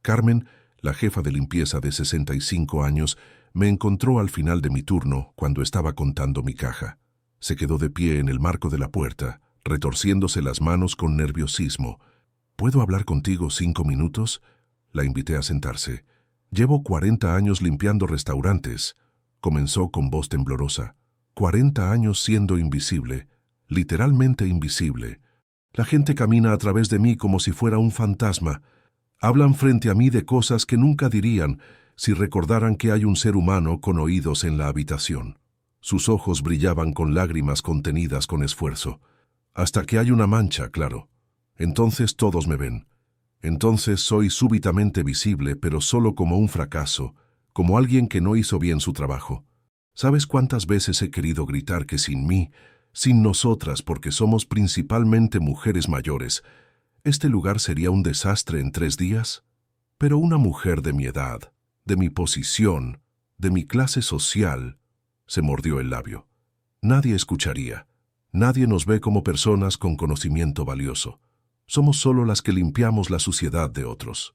Carmen, la jefa de limpieza de 65 años, me encontró al final de mi turno cuando estaba contando mi caja. Se quedó de pie en el marco de la puerta, retorciéndose las manos con nerviosismo. «¿Puedo hablar contigo 5 minutos?» La invité a sentarse. «Llevo 40 años limpiando restaurantes», comenzó con voz temblorosa. 40 años siendo invisible, literalmente invisible. La gente camina a través de mí como si fuera un fantasma. Hablan frente a mí de cosas que nunca dirían si recordaran que hay un ser humano con oídos en la habitación. Sus ojos brillaban con lágrimas contenidas con esfuerzo. Hasta que hay una mancha, claro. Entonces todos me ven. Entonces soy súbitamente visible, pero solo como un fracaso, como alguien que no hizo bien su trabajo. ¿Sabes cuántas veces he querido gritar que sin mí, sin nosotras, porque somos principalmente mujeres mayores, este lugar sería un desastre en 3 días? Pero una mujer de mi edad, de mi posición, de mi clase social, se mordió el labio. Nadie escucharía. Nadie nos ve como personas con conocimiento valioso. Somos solo las que limpiamos la suciedad de otros.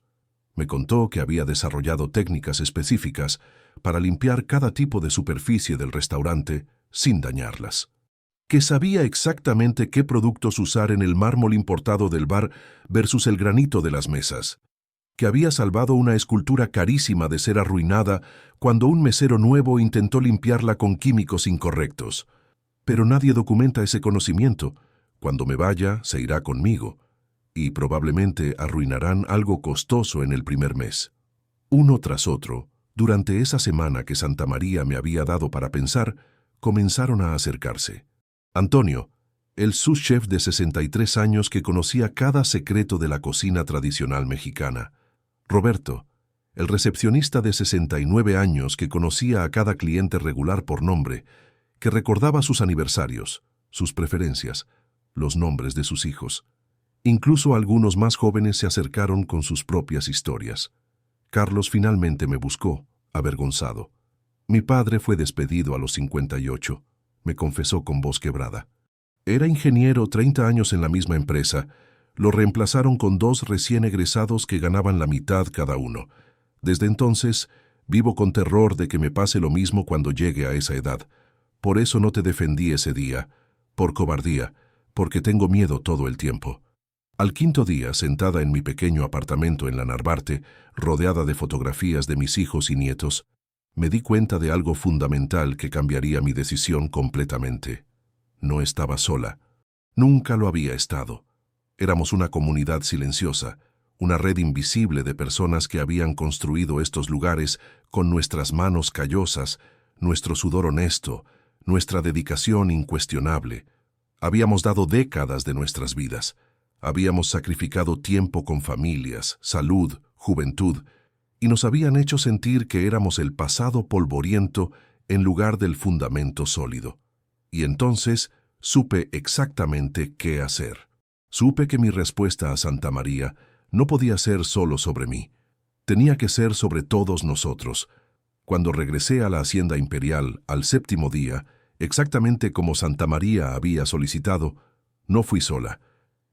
Me contó que había desarrollado técnicas específicas para limpiar cada tipo de superficie del restaurante sin dañarlas. Que sabía exactamente qué productos usar en el mármol importado del bar versus el granito de las mesas. Que había salvado una escultura carísima de ser arruinada cuando un mesero nuevo intentó limpiarla con químicos incorrectos. Pero nadie documenta ese conocimiento. Cuando me vaya, se irá conmigo. Y probablemente arruinarán algo costoso en el primer mes. Uno tras otro, durante esa semana que Santa María me había dado para pensar, comenzaron a acercarse. Antonio, el sous-chef de 63 años que conocía cada secreto de la cocina tradicional mexicana. Roberto, el recepcionista de 69 años que conocía a cada cliente regular por nombre, que recordaba sus aniversarios, sus preferencias, los nombres de sus hijos. Incluso algunos más jóvenes se acercaron con sus propias historias. Carlos finalmente me buscó, avergonzado. Mi padre fue despedido a los 58, me confesó con voz quebrada. Era ingeniero 30 años en la misma empresa. Lo reemplazaron con 2 recién egresados que ganaban la mitad cada uno. Desde entonces, vivo con terror de que me pase lo mismo cuando llegue a esa edad. Por eso no te defendí ese día, por cobardía, porque tengo miedo todo el tiempo. Al 5.º día, sentada en mi pequeño apartamento en la Narvarte, rodeada de fotografías de mis hijos y nietos, me di cuenta de algo fundamental que cambiaría mi decisión completamente. No estaba sola. Nunca lo había estado. Éramos una comunidad silenciosa, una red invisible de personas que habían construido estos lugares con nuestras manos callosas, nuestro sudor honesto, nuestra dedicación incuestionable. Habíamos dado décadas de nuestras vidas. Habíamos sacrificado tiempo con familias, salud, juventud, y nos habían hecho sentir que éramos el pasado polvoriento en lugar del fundamento sólido. Y entonces supe exactamente qué hacer. Supe que mi respuesta a Santa María no podía ser solo sobre mí. Tenía que ser sobre todos nosotros. Cuando regresé a la hacienda imperial al 7º día, exactamente como Santa María había solicitado, no fui sola.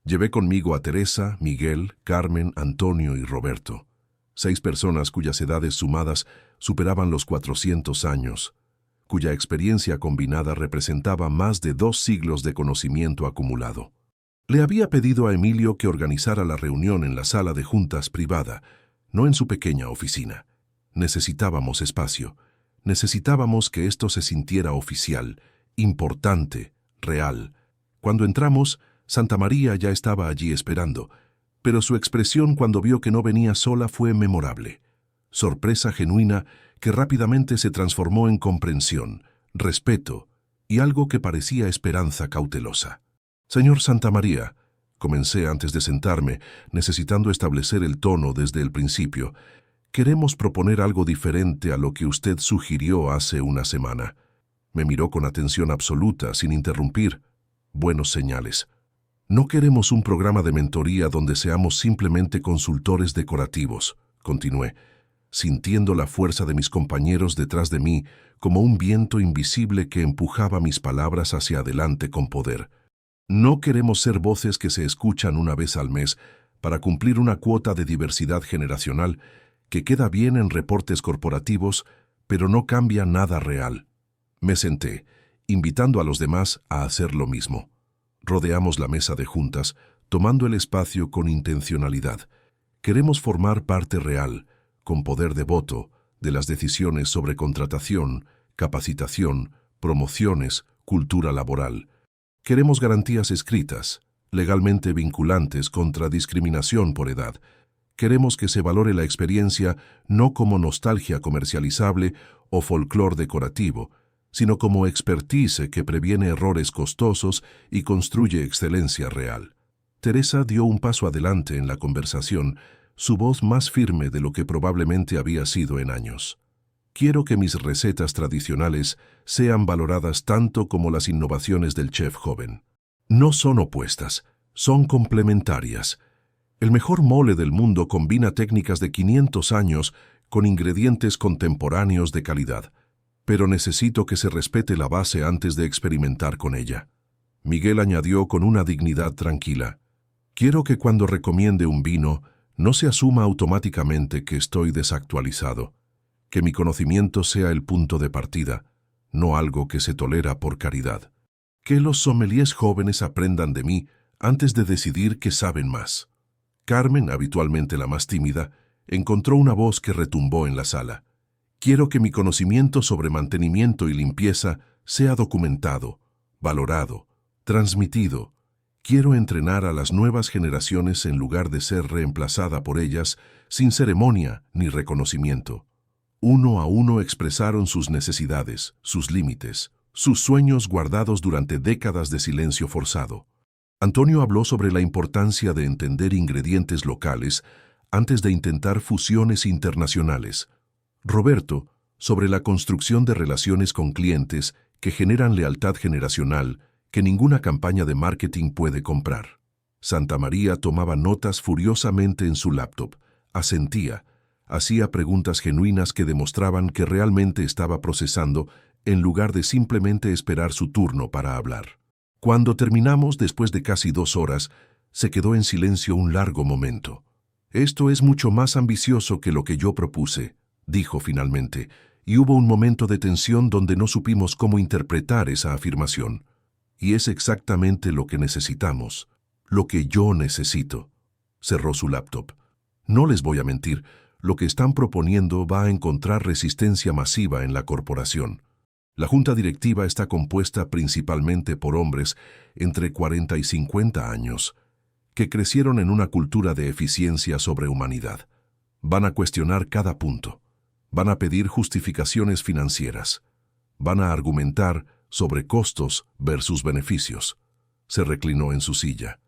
Llevé conmigo a Teresa, Miguel, Carmen, Antonio y Roberto. 6 personas cuyas edades sumadas superaban los 400 años, cuya experiencia combinada representaba más de 2 siglos de conocimiento acumulado. Le había pedido a Emilio que organizara la reunión en la sala de juntas privada, no en su pequeña oficina. Necesitábamos espacio. Necesitábamos que esto se sintiera oficial, importante, real. Cuando entramos, Santa María ya estaba allí esperando, pero su expresión cuando vio que no venía sola fue memorable. Sorpresa genuina que rápidamente se transformó en comprensión, respeto y algo que parecía esperanza cautelosa. «Señor Santa María», comencé antes de sentarme, necesitando establecer el tono desde el principio, «queremos proponer algo diferente a lo que usted sugirió hace una semana». Me miró con atención absoluta, sin interrumpir. Buenos señales. «No queremos un programa de mentoría donde seamos simplemente consultores decorativos», continué, sintiendo la fuerza de mis compañeros detrás de mí como un viento invisible que empujaba mis palabras hacia adelante con poder. «No queremos ser voces que se escuchan una vez al mes para cumplir una cuota de diversidad generacional que queda bien en reportes corporativos, pero no cambia nada real». Me senté, invitando a los demás a hacer lo mismo. Rodeamos la mesa de juntas, tomando el espacio con intencionalidad. Queremos formar parte real, con poder de voto, de las decisiones sobre contratación, capacitación, promociones, cultura laboral. Queremos garantías escritas, legalmente vinculantes contra discriminación por edad. Queremos que se valore la experiencia no como nostalgia comercializable o folclor decorativo, sino como expertise que previene errores costosos y construye excelencia real. Teresa dio un paso adelante en la conversación, su voz más firme de lo que probablemente había sido en años. «Quiero que mis recetas tradicionales sean valoradas tanto como las innovaciones del chef joven. No son opuestas, son complementarias. El mejor mole del mundo combina técnicas de 500 años con ingredientes contemporáneos de calidad. Pero necesito que se respete la base antes de experimentar con ella». Miguel añadió con una dignidad tranquila: «Quiero que cuando recomiende un vino, no se asuma automáticamente que estoy desactualizado, que mi conocimiento sea el punto de partida, no algo que se tolera por caridad. Que los sommeliers jóvenes aprendan de mí antes de decidir que saben más». Carmen, habitualmente la más tímida, encontró una voz que retumbó en la sala: «Quiero que mi conocimiento sobre mantenimiento y limpieza sea documentado, valorado, transmitido. Quiero entrenar a las nuevas generaciones en lugar de ser reemplazada por ellas sin ceremonia ni reconocimiento». Uno a uno expresaron sus necesidades, sus límites, sus sueños guardados durante décadas de silencio forzado. Antonio habló sobre la importancia de entender ingredientes locales antes de intentar fusiones internacionales. Roberto, sobre la construcción de relaciones con clientes que generan lealtad generacional que ninguna campaña de marketing puede comprar. Santa María tomaba notas furiosamente en su laptop, asentía, hacía preguntas genuinas que demostraban que realmente estaba procesando en lugar de simplemente esperar su turno para hablar. Cuando terminamos, después de casi 2 horas, se quedó en silencio un largo momento. «Esto es mucho más ambicioso que lo que yo propuse», dijo finalmente, y hubo un momento de tensión donde no supimos cómo interpretar esa afirmación. «Y es exactamente lo que necesitamos, lo que yo necesito». Cerró su laptop. «No les voy a mentir, lo que están proponiendo va a encontrar resistencia masiva en la corporación. La junta directiva está compuesta principalmente por hombres entre 40 y 50 años, que crecieron en una cultura de eficiencia sobre humanidad. Van a cuestionar cada punto. Van a pedir justificaciones financieras. Van a argumentar sobre costos versus beneficios». Se reclinó en su silla.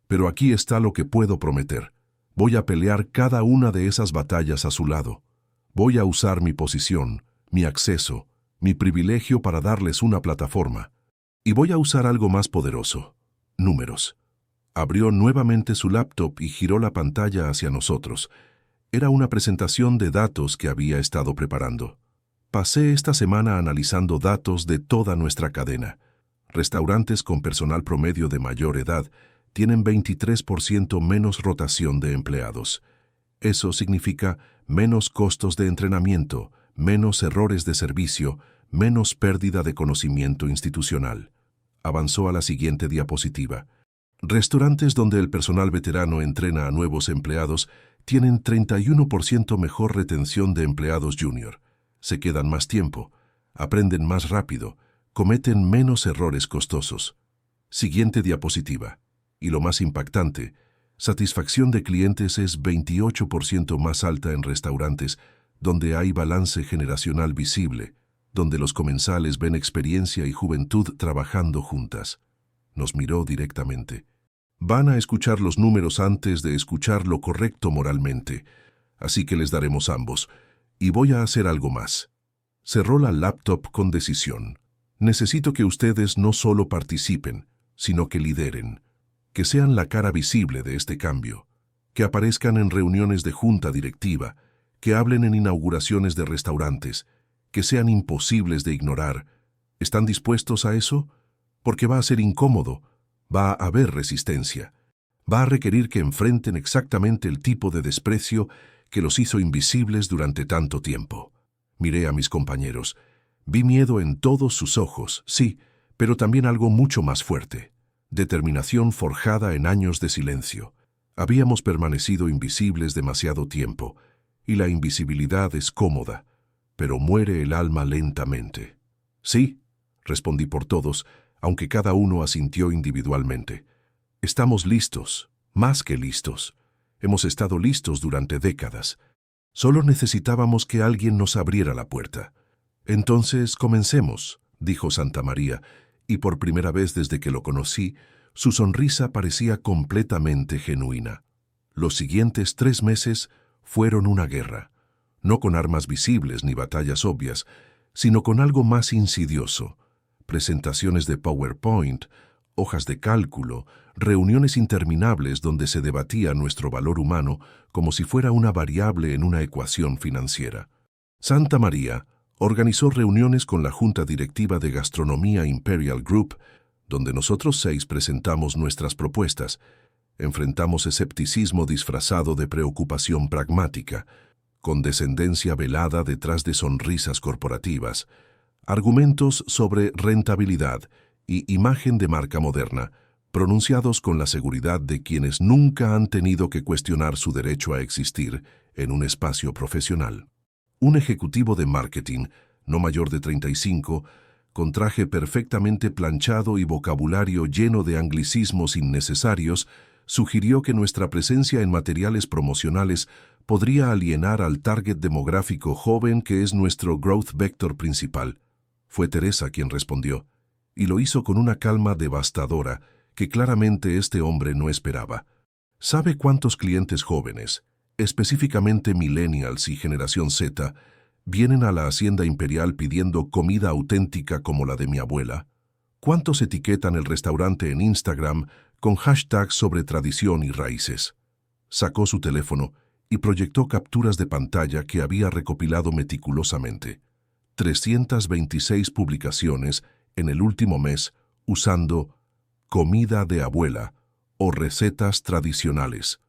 Pero aquí está lo que puedo prometer. Voy a pelear cada una de esas batallas a su lado. Voy a usar mi posición, mi acceso, mi privilegio para darles una plataforma. Y voy a usar algo más poderoso: números. Abrió nuevamente su laptop y giró la pantalla hacia nosotros. Era una presentación de datos que había estado preparando. Pasé esta semana analizando datos de toda nuestra cadena. Restaurantes con personal promedio de mayor edad tienen 23% menos rotación de empleados. Eso significa menos costos de entrenamiento, menos errores de servicio, menos pérdida de conocimiento institucional. Avanzó a la siguiente diapositiva. Restaurantes donde el personal veterano entrena a nuevos empleados tienen 31% mejor retención de empleados junior. Se quedan más tiempo, aprenden más rápido, cometen menos errores costosos. Siguiente diapositiva. Y lo más impactante, satisfacción de clientes es 28% más alta en restaurantes donde hay balance generacional visible, donde los comensales ven experiencia y juventud trabajando juntas. Nos miró directamente. Van a escuchar los números antes de escuchar lo correcto moralmente, así que les daremos ambos. Y voy a hacer algo más. Cerró la laptop con decisión. Necesito que ustedes no solo participen, sino que lideren, que sean la cara visible de este cambio, que aparezcan en reuniones de junta directiva, que hablen en inauguraciones de restaurantes, que sean imposibles de ignorar. ¿Están dispuestos a eso? Porque va a ser incómodo, va a haber resistencia, va a requerir que enfrenten exactamente el tipo de desprecio que los hizo invisibles durante tanto tiempo. Miré a mis compañeros. Vi miedo en todos sus ojos, sí, pero también algo mucho más fuerte: determinación forjada en años de silencio. Habíamos permanecido invisibles demasiado tiempo, y la invisibilidad es cómoda, pero muere el alma lentamente. Sí, respondí por todos, aunque cada uno asintió individualmente. Estamos listos, más que listos. Hemos estado listos durante décadas. Solo necesitábamos que alguien nos abriera la puerta. Entonces, comencemos, dijo Santamaría, y por primera vez desde que lo conocí, su sonrisa parecía completamente genuina. Los siguientes 3 meses fueron una guerra, no con armas visibles ni batallas obvias, sino con algo más insidioso: presentaciones de PowerPoint, hojas de cálculo, reuniones interminables donde se debatía nuestro valor humano como si fuera una variable en una ecuación financiera. Santamaría organizó reuniones con la Junta Directiva de Gastronomía Imperial Group, donde nosotros 6 presentamos nuestras propuestas. Enfrentamos escepticismo disfrazado de preocupación pragmática, condescendencia velada detrás de sonrisas corporativas, argumentos sobre rentabilidad y imagen de marca moderna, pronunciados con la seguridad de quienes nunca han tenido que cuestionar su derecho a existir en un espacio profesional. Un ejecutivo de marketing, no mayor de 35, con traje perfectamente planchado y vocabulario lleno de anglicismos innecesarios, sugirió que nuestra presencia en materiales promocionales podría alienar al target demográfico joven que es nuestro growth vector principal. Fue Teresa quien respondió, y lo hizo con una calma devastadora que claramente este hombre no esperaba. ¿Sabe cuántos clientes jóvenes, específicamente millennials y generación Z, vienen a la Hacienda Imperial pidiendo comida auténtica como la de mi abuela? ¿Cuántos etiquetan el restaurante en Instagram con hashtags sobre tradición y raíces? Sacó su teléfono y proyectó capturas de pantalla que había recopilado meticulosamente. 326 publicaciones en el último mes usando comida de abuela o recetas tradicionales.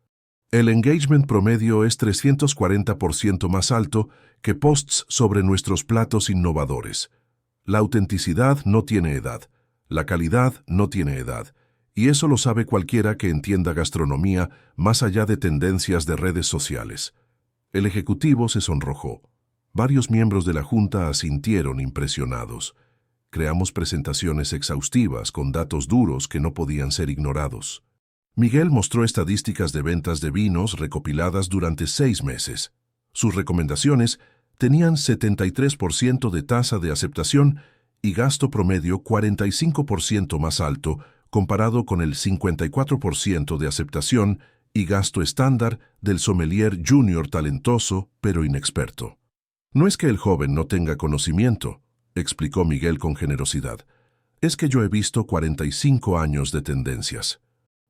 El engagement promedio es 340% más alto que posts sobre nuestros platos innovadores. La autenticidad no tiene edad, la calidad no tiene edad, y eso lo sabe cualquiera que entienda gastronomía más allá de tendencias de redes sociales. El ejecutivo se sonrojó. Varios miembros de la Junta asintieron impresionados. Creamos presentaciones exhaustivas con datos duros que no podían ser ignorados. Miguel mostró estadísticas de ventas de vinos recopiladas durante 6 meses. Sus recomendaciones tenían 73% de tasa de aceptación y gasto promedio 45% más alto, comparado con el 54% de aceptación y gasto estándar del sommelier junior talentoso pero inexperto. No es que el joven no tenga conocimiento, explicó Miguel con generosidad. Es que yo he visto 45 años de tendencias.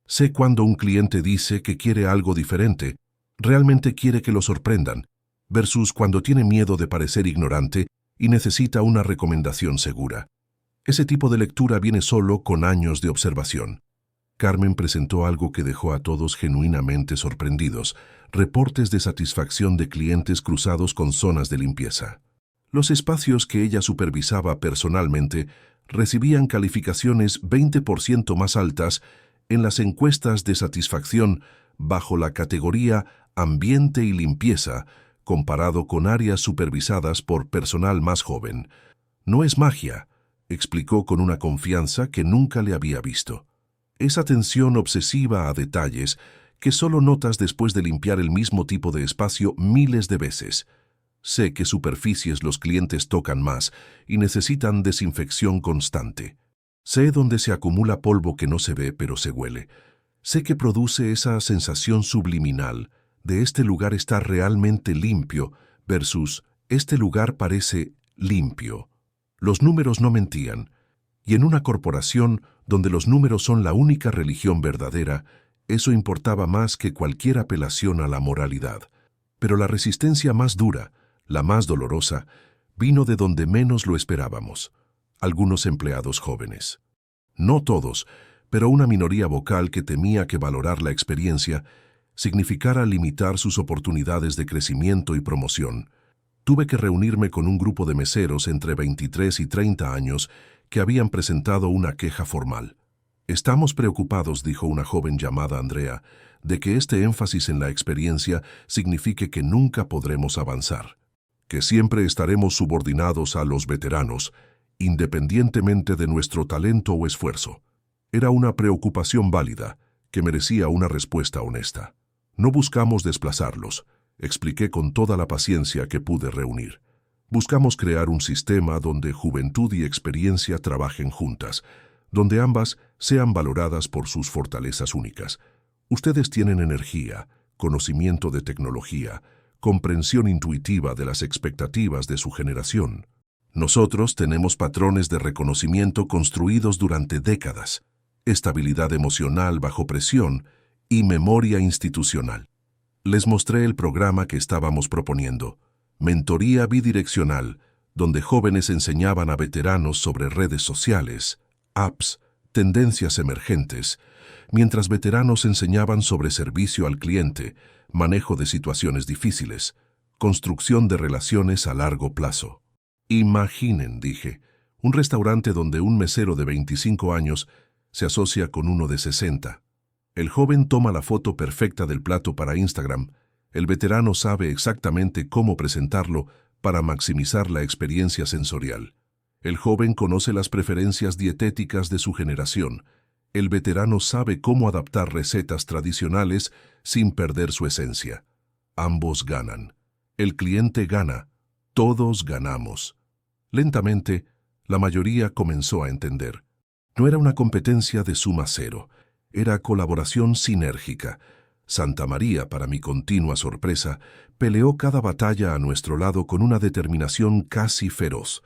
Sé cuando un cliente dice que quiere algo diferente, realmente quiere que lo sorprendan, versus cuando tiene miedo de parecer ignorante y necesita una recomendación segura. Ese tipo de lectura viene solo con años de observación. Carmen presentó algo que dejó a todos genuinamente sorprendidos: reportes de satisfacción de clientes cruzados con zonas de limpieza. Los espacios que ella supervisaba personalmente recibían calificaciones 20% más altas en las encuestas de satisfacción bajo la categoría Ambiente y Limpieza, comparado con áreas supervisadas por personal más joven. No es magia, explicó con una confianza que nunca le había visto. Es atención obsesiva a detalles que solo notas después de limpiar el mismo tipo de espacio miles de veces. Sé qué superficies los clientes tocan más y necesitan desinfección constante. Sé dónde se acumula polvo que no se ve pero se huele. Sé que produce esa sensación subliminal de este lugar está realmente limpio versus este lugar parece limpio. Los números no mentían, y en una corporación donde los números son la única religión verdadera, eso importaba más que cualquier apelación a la moralidad. Pero la resistencia más dura, la más dolorosa, vino de donde menos lo esperábamos: algunos empleados jóvenes. No todos, pero una minoría vocal que temía que valorar la experiencia significara limitar sus oportunidades de crecimiento y promoción. Tuve que reunirme con un grupo de meseros entre 23 y 30 años que habían presentado una queja formal. Estamos preocupados, dijo una joven llamada Andrea, de que este énfasis en la experiencia signifique que nunca podremos avanzar, que siempre estaremos subordinados a los veteranos, independientemente de nuestro talento o esfuerzo. Era una preocupación válida, que merecía una respuesta honesta. No buscamos desplazarlos, expliqué con toda la paciencia que pude reunir. Buscamos crear un sistema donde juventud y experiencia trabajen juntas, donde ambas sean valoradas por sus fortalezas únicas. Ustedes tienen energía, conocimiento de tecnología, comprensión intuitiva de las expectativas de su generación. Nosotros tenemos patrones de reconocimiento construidos durante décadas, estabilidad emocional bajo presión y memoria institucional. Les mostré el programa que estábamos proponiendo: mentoría bidireccional, donde jóvenes enseñaban a veteranos sobre redes sociales, apps, tendencias emergentes, mientras veteranos enseñaban sobre servicio al cliente, manejo de situaciones difíciles, construcción de relaciones a largo plazo. Imaginen, dije, un restaurante donde un mesero de 25 años se asocia con uno de 60. El joven toma la foto perfecta del plato para Instagram. El veterano sabe exactamente cómo presentarlo para maximizar la experiencia sensorial. El joven conoce las preferencias dietéticas de su generación. El veterano sabe cómo adaptar recetas tradicionales sin perder su esencia. Ambos ganan. El cliente gana. Todos ganamos. Lentamente, la mayoría comenzó a entender. No era una competencia de suma cero. Era colaboración sinérgica. Santa María, para mi continua sorpresa, peleó cada batalla a nuestro lado con una determinación casi feroz.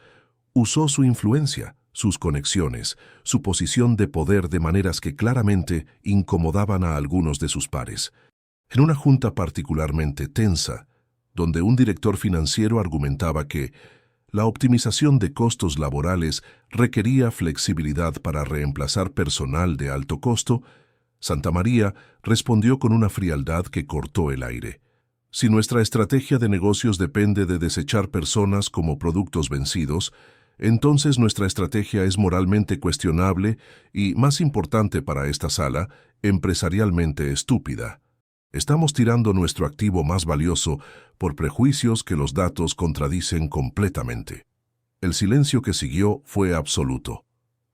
Usó su influencia, sus conexiones, su posición de poder de maneras que claramente incomodaban a algunos de sus pares. En una junta particularmente tensa, donde un director financiero argumentaba que la optimización de costos laborales requería flexibilidad para reemplazar personal de alto costo, Santa María respondió con una frialdad que cortó el aire. Si nuestra estrategia de negocios depende de desechar personas como productos vencidos, entonces nuestra estrategia es moralmente cuestionable y, más importante para esta sala, empresarialmente estúpida. Estamos tirando nuestro activo más valioso por prejuicios que los datos contradicen completamente. El silencio que siguió fue absoluto.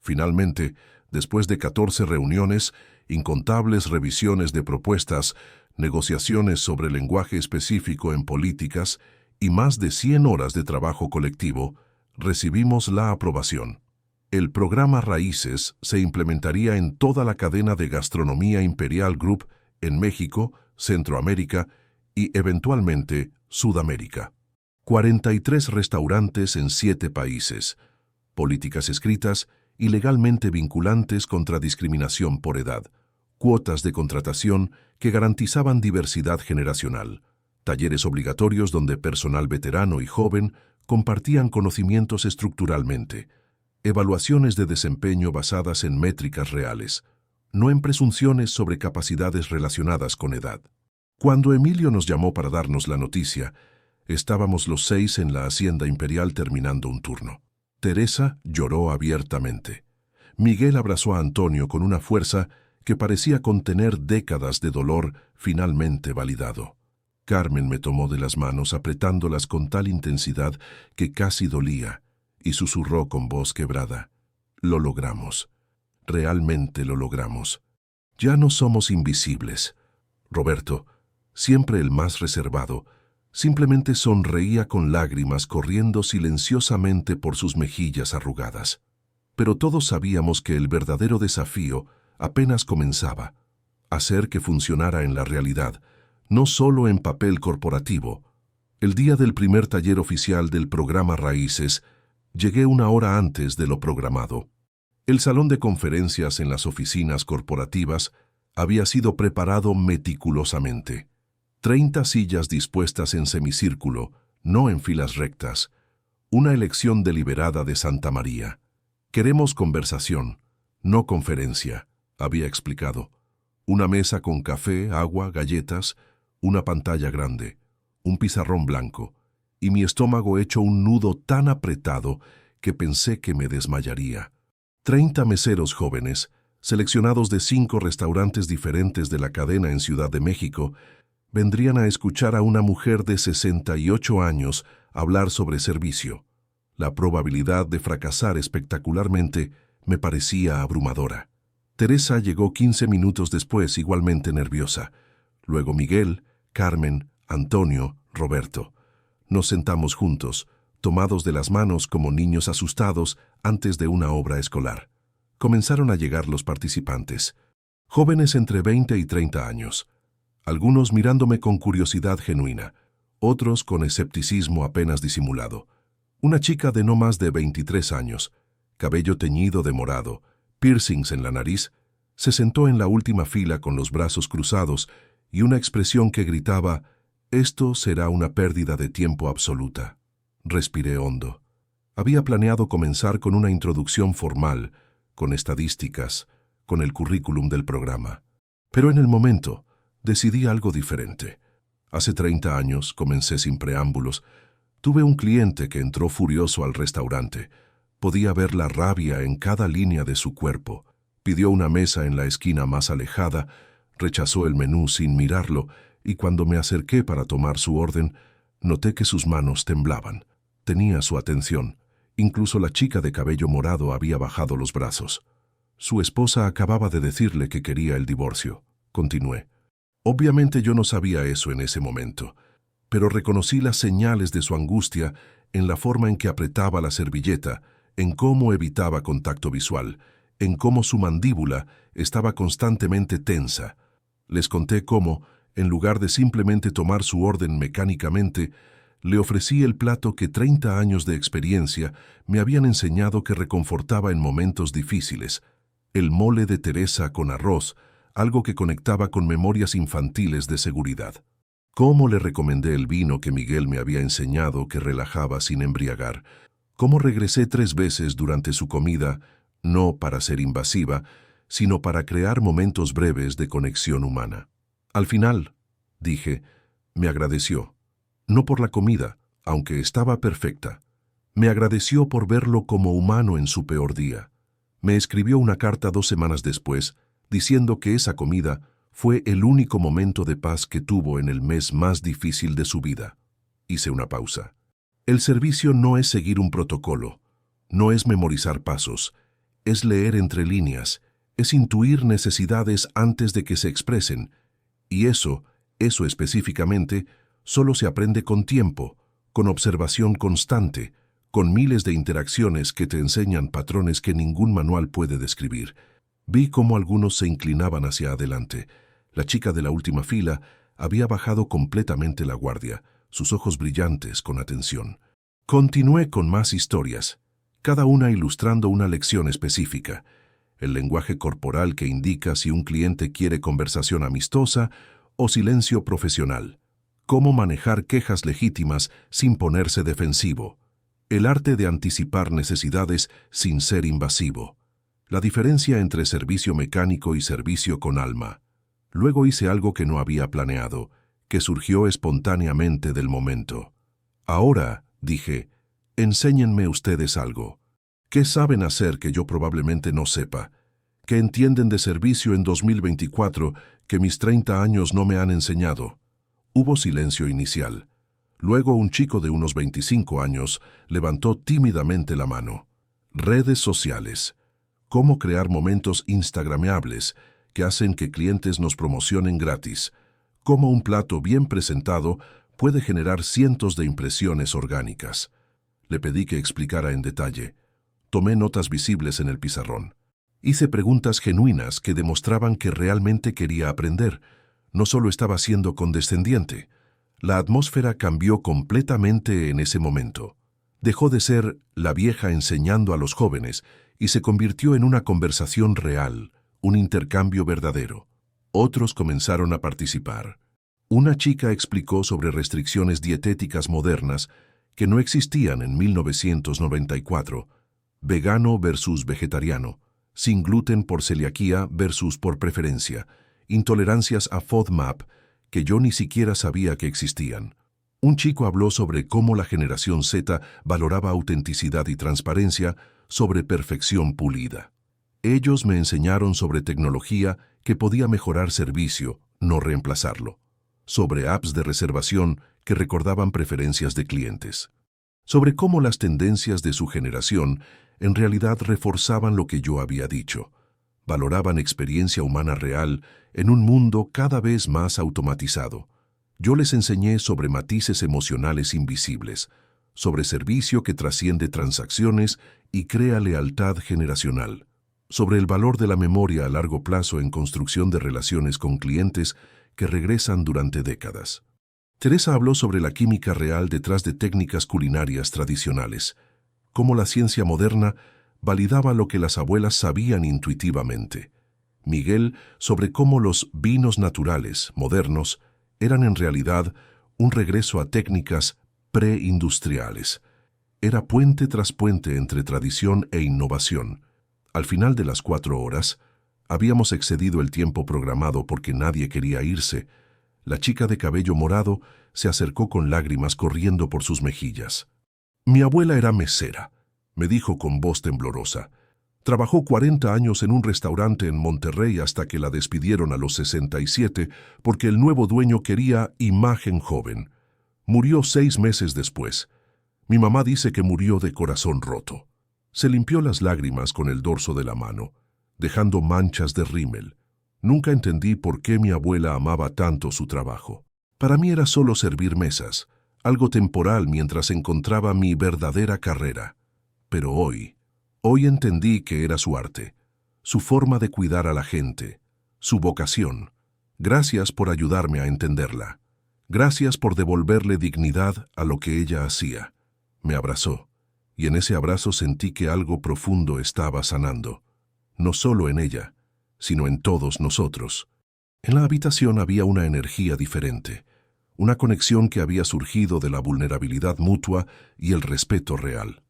Finalmente, después de 14 reuniones, incontables revisiones de propuestas, negociaciones sobre lenguaje específico en políticas y más de 100 horas de trabajo colectivo, recibimos la aprobación. El programa Raíces se implementaría en toda la cadena de gastronomía Imperial Group en México, Centroamérica y, eventualmente, Sudamérica. 43 restaurantes en 7 países, políticas escritas y legalmente vinculantes contra discriminación por edad, cuotas de contratación que garantizaban diversidad generacional, talleres obligatorios donde personal veterano y joven compartían conocimientos estructuralmente, evaluaciones de desempeño basadas en métricas reales, no en presunciones sobre capacidades relacionadas con edad. Cuando Emilio nos llamó para darnos la noticia, estábamos los 6 en la Hacienda Imperial terminando un turno. Teresa lloró abiertamente. Miguel abrazó a Antonio con una fuerza que parecía contener décadas de dolor finalmente validado. Carmen me tomó de las manos apretándolas con tal intensidad que casi dolía, y susurró con voz quebrada: «Lo logramos. Realmente lo logramos. Ya no somos invisibles». Roberto, siempre el más reservado, simplemente sonreía con lágrimas corriendo silenciosamente por sus mejillas arrugadas. Pero todos sabíamos que el verdadero desafío apenas comenzaba: hacer que funcionara en la realidad, no solo en papel corporativo. El día del primer taller oficial del programa Raíces, llegué 1 hora antes de lo programado. El salón de conferencias en las oficinas corporativas había sido preparado meticulosamente. 30 sillas dispuestas en semicírculo, no en filas rectas. Una elección deliberada de Santa María. «Queremos conversación, no conferencia», había explicado. Una mesa con café, agua, galletas, una pantalla grande, un pizarrón blanco, y mi estómago hecho un nudo tan apretado que pensé que me desmayaría. 30 meseros jóvenes, seleccionados de 5 restaurantes diferentes de la cadena en Ciudad de México, vendrían a escuchar a una mujer de 68 años hablar sobre servicio. La probabilidad de fracasar espectacularmente me parecía abrumadora. Teresa llegó 15 minutos después, igualmente nerviosa. Luego Miguel, Carmen, Antonio, Roberto. Nos sentamos juntos, tomados de las manos como niños asustados antes de una obra escolar. Comenzaron a llegar los participantes, jóvenes entre 20 y 30 años, algunos mirándome con curiosidad genuina, otros con escepticismo apenas disimulado. Una chica de no más de 23 años, cabello teñido de morado, piercings en la nariz, se sentó en la última fila con los brazos cruzados y una expresión que gritaba: «Esto será una pérdida de tiempo absoluta». Respiré hondo. Había planeado comenzar con una introducción formal, con estadísticas, con el currículum del programa. Pero en el momento decidí algo diferente. Hace 30 años, comencé sin preámbulos. Tuve un cliente que entró furioso al restaurante. Podía ver la rabia en cada línea de su cuerpo. Pidió una mesa en la esquina más alejada, rechazó el menú sin mirarlo, y cuando me acerqué para tomar su orden, noté que sus manos temblaban. Tenía su atención. Incluso la chica de cabello morado había bajado los brazos. Su esposa acababa de decirle que quería el divorcio. Continué. Obviamente yo no sabía eso en ese momento, pero reconocí las señales de su angustia en la forma en que apretaba la servilleta, en cómo evitaba contacto visual, en cómo su mandíbula estaba constantemente tensa. Les conté cómo, en lugar de simplemente tomar su orden mecánicamente, le ofrecí el plato que 30 años de experiencia me habían enseñado que reconfortaba en momentos difíciles, el mole de Teresa con arroz, algo que conectaba con memorias infantiles de seguridad. Cómo le recomendé el vino que Miguel me había enseñado que relajaba sin embriagar. Cómo regresé 3 veces durante su comida, no para ser invasiva, sino para crear momentos breves de conexión humana. Al final, dije, me agradeció. No por la comida, aunque estaba perfecta. Me agradeció por verlo como humano en su peor día. Me escribió una carta 2 semanas después, diciendo que esa comida fue el único momento de paz que tuvo en el mes más difícil de su vida. Hice una pausa. El servicio no es seguir un protocolo, no es memorizar pasos, es leer entre líneas, es intuir necesidades antes de que se expresen, y eso específicamente, solo se aprende con tiempo, con observación constante, con miles de interacciones que te enseñan patrones que ningún manual puede describir. Vi cómo algunos se inclinaban hacia adelante. La chica de la última fila había bajado completamente la guardia, sus ojos brillantes con atención. Continué con más historias, cada una ilustrando una lección específica. El lenguaje corporal que indica si un cliente quiere conversación amistosa o silencio profesional. Cómo manejar quejas legítimas sin ponerse defensivo. El arte de anticipar necesidades sin ser invasivo. La diferencia entre servicio mecánico y servicio con alma. Luego hice algo que no había planeado, que surgió espontáneamente del momento. Ahora, dije, enséñenme ustedes algo. ¿Qué saben hacer que yo probablemente no sepa? ¿Qué entienden de servicio en 2024 que mis 30 años no me han enseñado? Hubo silencio inicial. Luego un chico de unos 25 años levantó tímidamente la mano. Redes sociales. Cómo crear momentos instagrameables que hacen que clientes nos promocionen gratis. Cómo un plato bien presentado puede generar cientos de impresiones orgánicas. Le pedí que explicara en detalle. Tomé notas visibles en el pizarrón. Hice preguntas genuinas que demostraban que realmente quería aprender. No solo estaba siendo condescendiente. La atmósfera cambió completamente en ese momento. Dejó de ser la vieja enseñando a los jóvenes y se convirtió en una conversación real, un intercambio verdadero. Otros comenzaron a participar. Una chica explicó sobre restricciones dietéticas modernas que no existían en 1994, vegano versus vegetariano, sin gluten por celiaquía versus por preferencia, intolerancias a FODMAP que yo ni siquiera sabía que existían. Un chico habló sobre cómo la generación Z valoraba autenticidad y transparencia sobre perfección pulida. Ellos me enseñaron sobre tecnología que podía mejorar servicio, no reemplazarlo. Sobre apps de reservación que recordaban preferencias de clientes. Sobre cómo las tendencias de su generación en realidad reforzaban lo que yo había dicho. Valoraban experiencia humana real en un mundo cada vez más automatizado. Yo les enseñé sobre matices emocionales invisibles, sobre servicio que trasciende transacciones y crea lealtad generacional, sobre el valor de la memoria a largo plazo en construcción de relaciones con clientes que regresan durante décadas. Teresa habló sobre la química real detrás de técnicas culinarias tradicionales, cómo la ciencia moderna validaba lo que las abuelas sabían intuitivamente. Miguel sobre cómo los vinos naturales, modernos, eran en realidad un regreso a técnicas preindustriales. Era puente tras puente entre tradición e innovación. Al final de las 4 horas, habíamos excedido el tiempo programado porque nadie quería irse. La chica de cabello morado se acercó con lágrimas corriendo por sus mejillas. Mi abuela era mesera, me dijo con voz temblorosa. Trabajó 40 años en un restaurante en Monterrey hasta que la despidieron a los 67 porque el nuevo dueño quería imagen joven. Murió 6 meses después. Mi mamá dice que murió de corazón roto. Se limpió las lágrimas con el dorso de la mano, dejando manchas de rímel. Nunca entendí por qué mi abuela amaba tanto su trabajo. Para mí era solo servir mesas, algo temporal mientras encontraba mi verdadera carrera. Pero hoy entendí que era su arte, su forma de cuidar a la gente, su vocación. Gracias por ayudarme a entenderla. Gracias por devolverle dignidad a lo que ella hacía. Me abrazó, y en ese abrazo sentí que algo profundo estaba sanando. No solo en ella, sino en todos nosotros. En la habitación había una energía diferente, una conexión que había surgido de la vulnerabilidad mutua y el respeto real.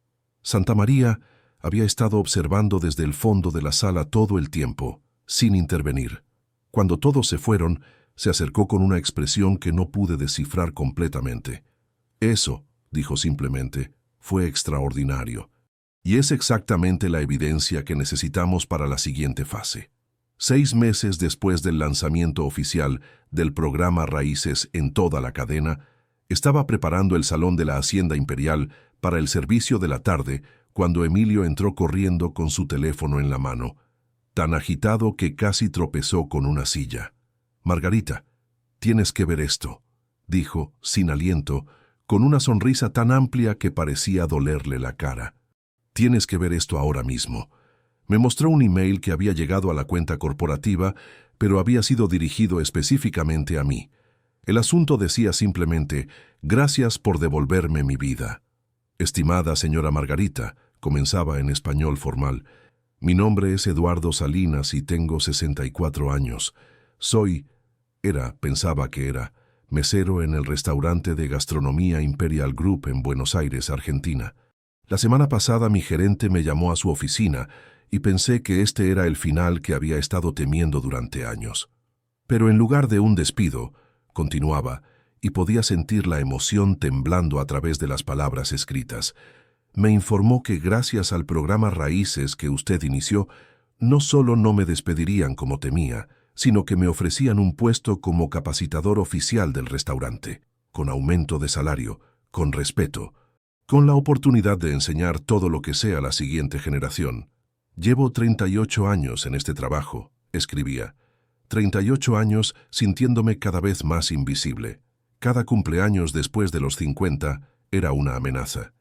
Santa María había estado observando desde el fondo de la sala todo el tiempo, sin intervenir. Cuando todos se fueron, se acercó con una expresión que no pude descifrar completamente. Eso, dijo simplemente, fue extraordinario. Y es exactamente la evidencia que necesitamos para la siguiente fase. 6 meses después del lanzamiento oficial del programa Raíces en toda la cadena, estaba preparando el salón de la Hacienda Imperial para el servicio de la tarde cuando Emilio entró corriendo con su teléfono en la mano, tan agitado que casi tropezó con una silla. Margarita, tienes que ver esto, dijo, sin aliento, con una sonrisa tan amplia que parecía dolerle la cara. «Tienes que ver esto ahora mismo». Me mostró un email que había llegado a la cuenta corporativa, pero había sido dirigido específicamente a mí. El asunto decía simplemente: «Gracias por devolverme mi vida». «Estimada señora Margarita», comenzaba en español formal, «mi nombre es Eduardo Salinas y tengo 64 años. Pensaba que era, mesero en el restaurante de gastronomía Imperial Group en Buenos Aires, Argentina. La semana pasada mi gerente me llamó a su oficina y pensé que este era el final que había estado temiendo durante años. Pero en lugar de un despido», continuaba, y podía sentir la emoción temblando a través de las palabras escritas, «me informó que gracias al programa Raíces que usted inició, no solo no me despedirían como temía, sino que me ofrecían un puesto como capacitador oficial del restaurante, con aumento de salario, con respeto, con la oportunidad de enseñar todo lo que sé a la siguiente generación. Llevo 38 años en este trabajo», escribía. 38 años sintiéndome cada vez más invisible. Cada cumpleaños después de los 50 era una amenaza.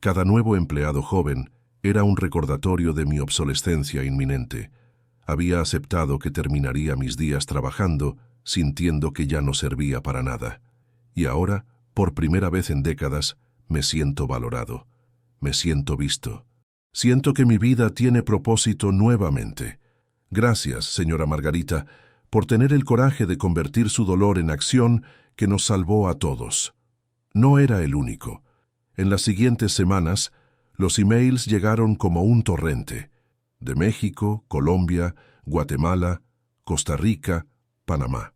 Cada nuevo empleado joven era un recordatorio de mi obsolescencia inminente. Había aceptado que terminaría mis días trabajando, sintiendo que ya no servía para nada. Y ahora, por primera vez en décadas, me siento valorado. Me siento visto. Siento que mi vida tiene propósito nuevamente. Gracias, señora Margarita, por tener el coraje de convertir su dolor en acción que nos salvó a todos. No era el único. En las siguientes semanas, los emails llegaron como un torrente. De México, Colombia, Guatemala, Costa Rica, Panamá.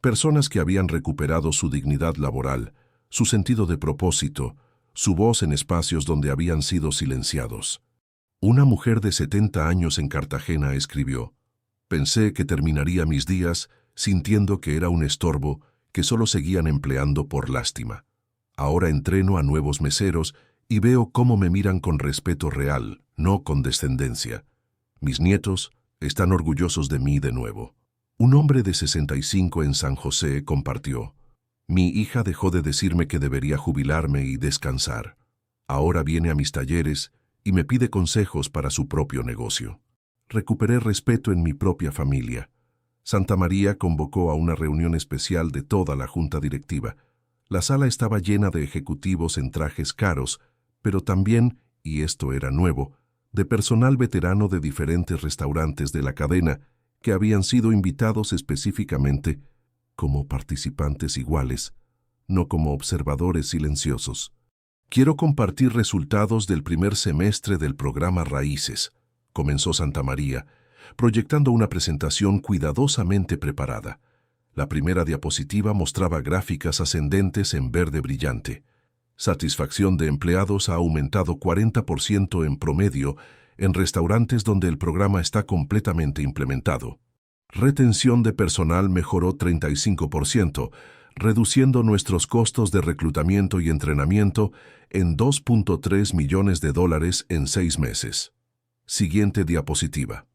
Personas que habían recuperado su dignidad laboral, su sentido de propósito, su voz en espacios donde habían sido silenciados. Una mujer de 70 años en Cartagena escribió: «Pensé que terminaría mis días sintiendo que era un estorbo que solo seguían empleando por lástima. Ahora entreno a nuevos meseros y veo cómo me miran con respeto real, no con descendencia. Mis nietos están orgullosos de mí de nuevo». Un hombre de 65 en San José compartió: «Mi hija dejó de decirme que debería jubilarme y descansar. Ahora viene a mis talleres y me pide consejos para su propio negocio. Recuperé respeto en mi propia familia». Santa María convocó a una reunión especial de toda la junta directiva. La sala estaba llena de ejecutivos en trajes caros, pero también, y esto era nuevo, de personal veterano de diferentes restaurantes de la cadena que habían sido invitados específicamente como participantes iguales, no como observadores silenciosos. «Quiero compartir resultados del primer semestre del programa Raíces», comenzó Santa María, proyectando una presentación cuidadosamente preparada. La primera diapositiva mostraba gráficas ascendentes en verde brillante. Satisfacción de empleados ha aumentado 40% en promedio en restaurantes donde el programa está completamente implementado. Retención de personal mejoró 35%, reduciendo nuestros costos de reclutamiento y entrenamiento en $2.3 millones en 6 meses. Siguiente diapositiva.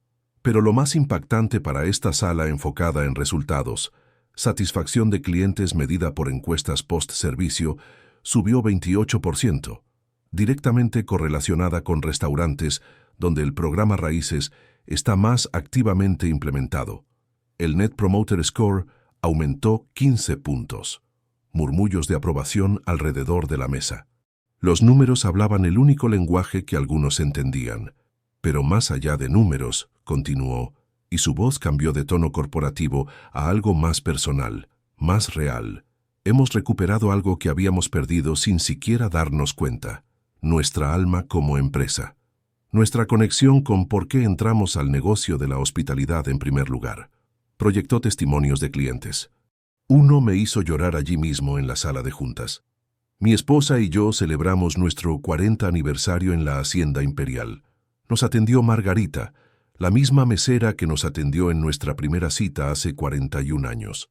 Pero lo más impactante para esta sala enfocada en resultados, satisfacción de clientes medida por encuestas post-servicio, subió 28%, directamente correlacionada con restaurantes donde el programa Raíces está más activamente implementado. El Net Promoter Score aumentó 15 puntos. Murmullos de aprobación alrededor de la mesa. Los números hablaban el único lenguaje que algunos entendían. Pero más allá de números, continuó, y su voz cambió de tono corporativo a algo más personal, más real. Hemos recuperado algo que habíamos perdido sin siquiera darnos cuenta: nuestra alma como empresa. Nuestra conexión con por qué entramos al negocio de la hospitalidad en primer lugar. Proyectó testimonios de clientes. Uno me hizo llorar allí mismo en la sala de juntas. Mi esposa y yo celebramos nuestro 40 aniversario en la Hacienda Imperial. Nos atendió Margarita, la misma mesera que nos atendió en nuestra primera cita hace 41 años.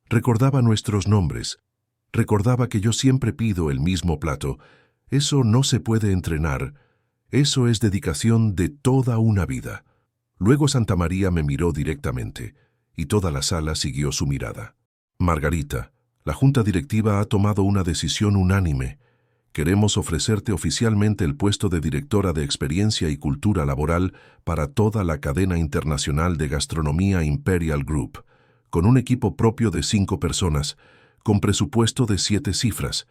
Recordaba nuestros nombres. Recordaba que yo siempre pido el mismo plato. Eso no se puede entrenar. Eso es dedicación de toda una vida. Luego Santa María me miró directamente, y toda la sala siguió su mirada. Margarita, La junta directiva ha tomado una decisión unánime. Queremos ofrecerte oficialmente el puesto de directora de Experiencia y Cultura Laboral para toda la cadena internacional de gastronomía Imperial Group, con un equipo propio de 5 personas, con presupuesto de 7 cifras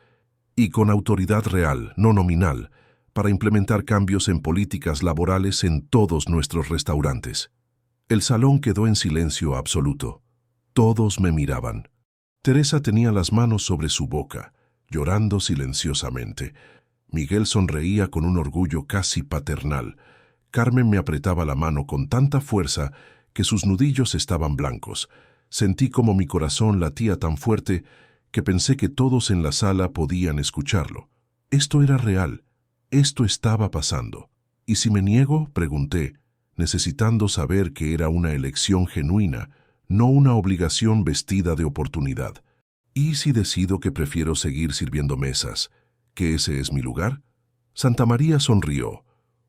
y con autoridad real, no nominal, para implementar cambios en políticas laborales en todos nuestros restaurantes. El salón quedó en silencio absoluto. Todos me miraban. Teresa tenía las manos sobre su boca, llorando silenciosamente. Miguel sonreía con un orgullo casi paternal. Carmen me apretaba la mano con tanta fuerza que sus nudillos estaban blancos. Sentí como mi corazón latía tan fuerte que pensé que todos en la sala podían escucharlo. Esto era real. Esto estaba pasando. ¿Y si me niego?, pregunté, necesitando saber que era una elección genuina, no una obligación vestida de oportunidad. ¿Y si decido que prefiero seguir sirviendo mesas, que ese es mi lugar? Santa María sonrió,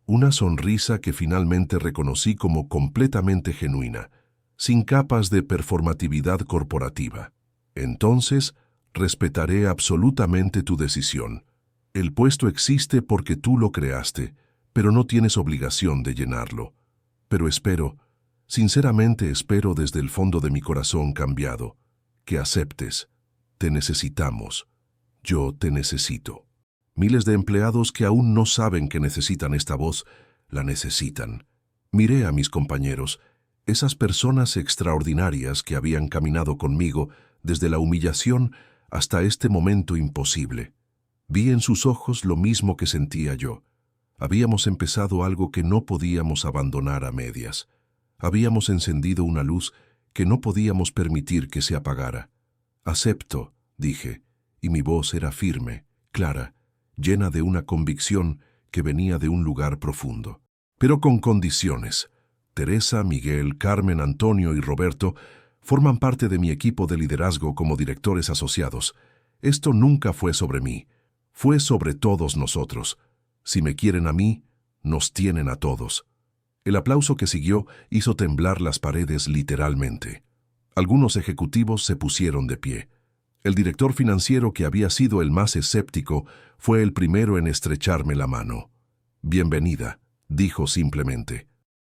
una sonrisa que finalmente reconocí como completamente genuina, sin capas de performatividad corporativa. Entonces, respetaré absolutamente tu decisión. El puesto existe porque tú lo creaste, pero no tienes obligación de llenarlo. Pero espero, sinceramente espero desde el fondo de mi corazón cambiado, que aceptes. Te necesitamos. Yo te necesito. Miles de empleados que aún no saben que necesitan esta voz, la necesitan. Miré a mis compañeros, esas personas extraordinarias que habían caminado conmigo desde la humillación hasta este momento imposible. Vi en sus ojos lo mismo que sentía yo. Habíamos empezado algo que no podíamos abandonar a medias. Habíamos encendido una luz que no podíamos permitir que se apagara. Acepto, dije, y mi voz era firme, clara, llena de una convicción que venía de un lugar profundo. Pero con condiciones. Teresa, Miguel, Carmen, Antonio y Roberto forman parte de mi equipo de liderazgo como directores asociados. Esto nunca fue sobre mí, fue sobre todos nosotros. Si me quieren a mí, nos tienen a todos. El aplauso que siguió hizo temblar las paredes literalmente. Algunos ejecutivos se pusieron de pie. El director financiero, que había sido el más escéptico, fue el primero en estrecharme la mano. «Bienvenida», dijo simplemente.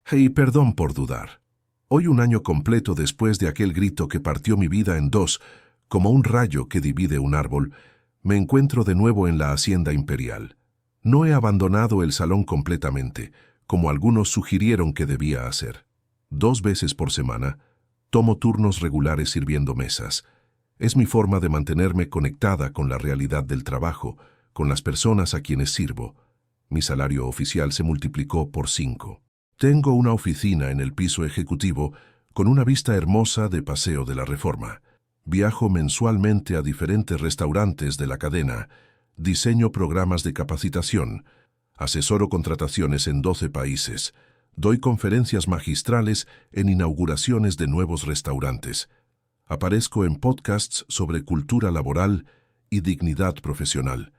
«Hey, perdón por dudar. Hoy, un año completo después de aquel grito que partió mi vida en dos, como un rayo que divide un árbol, me encuentro de nuevo en la Hacienda Imperial. No he abandonado el salón completamente, como algunos sugirieron que debía hacer. 2 veces por semana, tomo turnos regulares sirviendo mesas. Es mi forma de mantenerme conectada con la realidad del trabajo, con las personas a quienes sirvo. Mi salario oficial se multiplicó por 5. Tengo una oficina en el piso ejecutivo con una vista hermosa de Paseo de la Reforma. Viajo mensualmente a diferentes restaurantes de la cadena, diseño programas de capacitación, asesoro contrataciones en 12 países, doy conferencias magistrales en inauguraciones de nuevos restaurantes. Aparezco en podcasts sobre cultura laboral y dignidad profesional.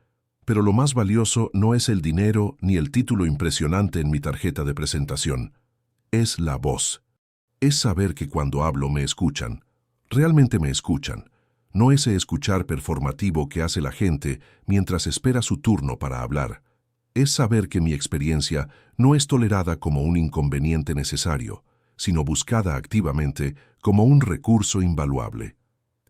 Pero lo más valioso no es el dinero ni el título impresionante en mi tarjeta de presentación. Es la voz. Es saber que cuando hablo me escuchan. Realmente me escuchan. No ese escuchar performativo que hace la gente mientras espera su turno para hablar. Es saber que mi experiencia no es tolerada como un inconveniente necesario, sino buscada activamente como un recurso invaluable.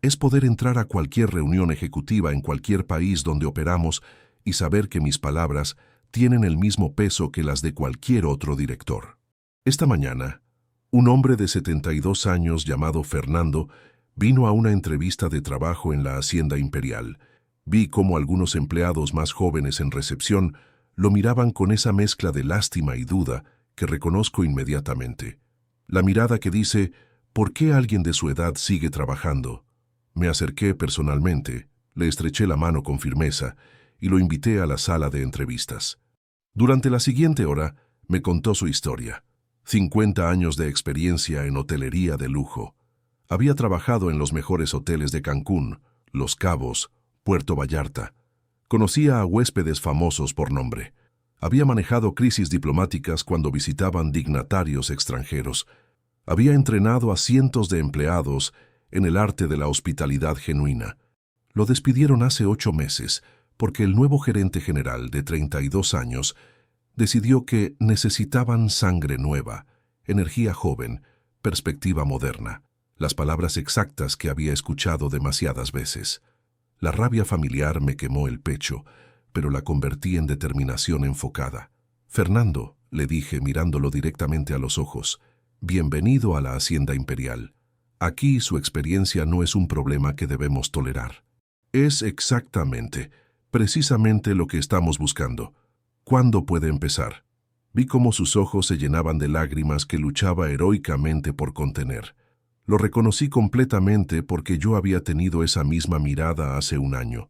Es poder entrar a cualquier reunión ejecutiva en cualquier país donde operamos y saber que mis palabras tienen el mismo peso que las de cualquier otro director. Esta mañana, un hombre de 72 años llamado Fernando vino a una entrevista de trabajo en la Hacienda Imperial. Vi cómo algunos empleados más jóvenes en recepción lo miraban con esa mezcla de lástima y duda que reconozco inmediatamente. La mirada que dice, ¿por qué alguien de su edad sigue trabajando? Me acerqué personalmente, le estreché la mano con firmeza y lo invité a la sala de entrevistas. Durante la siguiente hora me contó su historia. 50 años de experiencia en hotelería de lujo. Había trabajado en los mejores hoteles de Cancún, Los Cabos, Puerto Vallarta. Conocía a huéspedes famosos por nombre. Había manejado crisis diplomáticas cuando visitaban dignatarios extranjeros. Había entrenado a cientos de empleados en el arte de la hospitalidad genuina. Lo despidieron hace 8 meses porque el nuevo gerente general de 32 años decidió que necesitaban sangre nueva, energía joven, perspectiva moderna, las palabras exactas que había escuchado demasiadas veces. La rabia familiar me quemó el pecho, pero la convertí en determinación enfocada. Fernando, le dije mirándolo directamente a los ojos, bienvenido a la Hacienda Imperial. Aquí su experiencia no es un problema que debemos tolerar. Es precisamente lo que estamos buscando. ¿Cuándo puede empezar? Vi cómo sus ojos se llenaban de lágrimas que luchaba heroicamente por contener. Lo reconocí completamente porque yo había tenido esa misma mirada hace un año,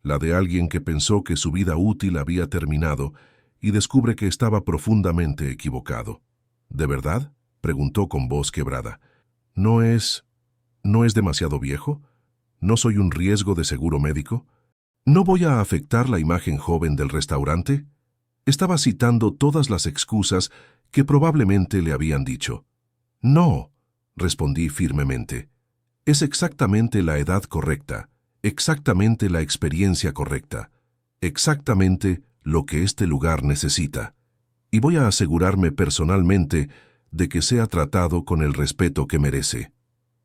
la de alguien que pensó que su vida útil había terminado y descubre que estaba profundamente equivocado. ¿De verdad?, preguntó con voz quebrada. ¿No es demasiado viejo? ¿No soy un riesgo de seguro médico? ¿No voy a afectar la imagen joven del restaurante? Estaba citando todas las excusas que probablemente le habían dicho. No, respondí firmemente. Es exactamente la edad correcta, exactamente la experiencia correcta, exactamente lo que este lugar necesita. Y voy a asegurarme personalmente de que sea tratado con el respeto que merece.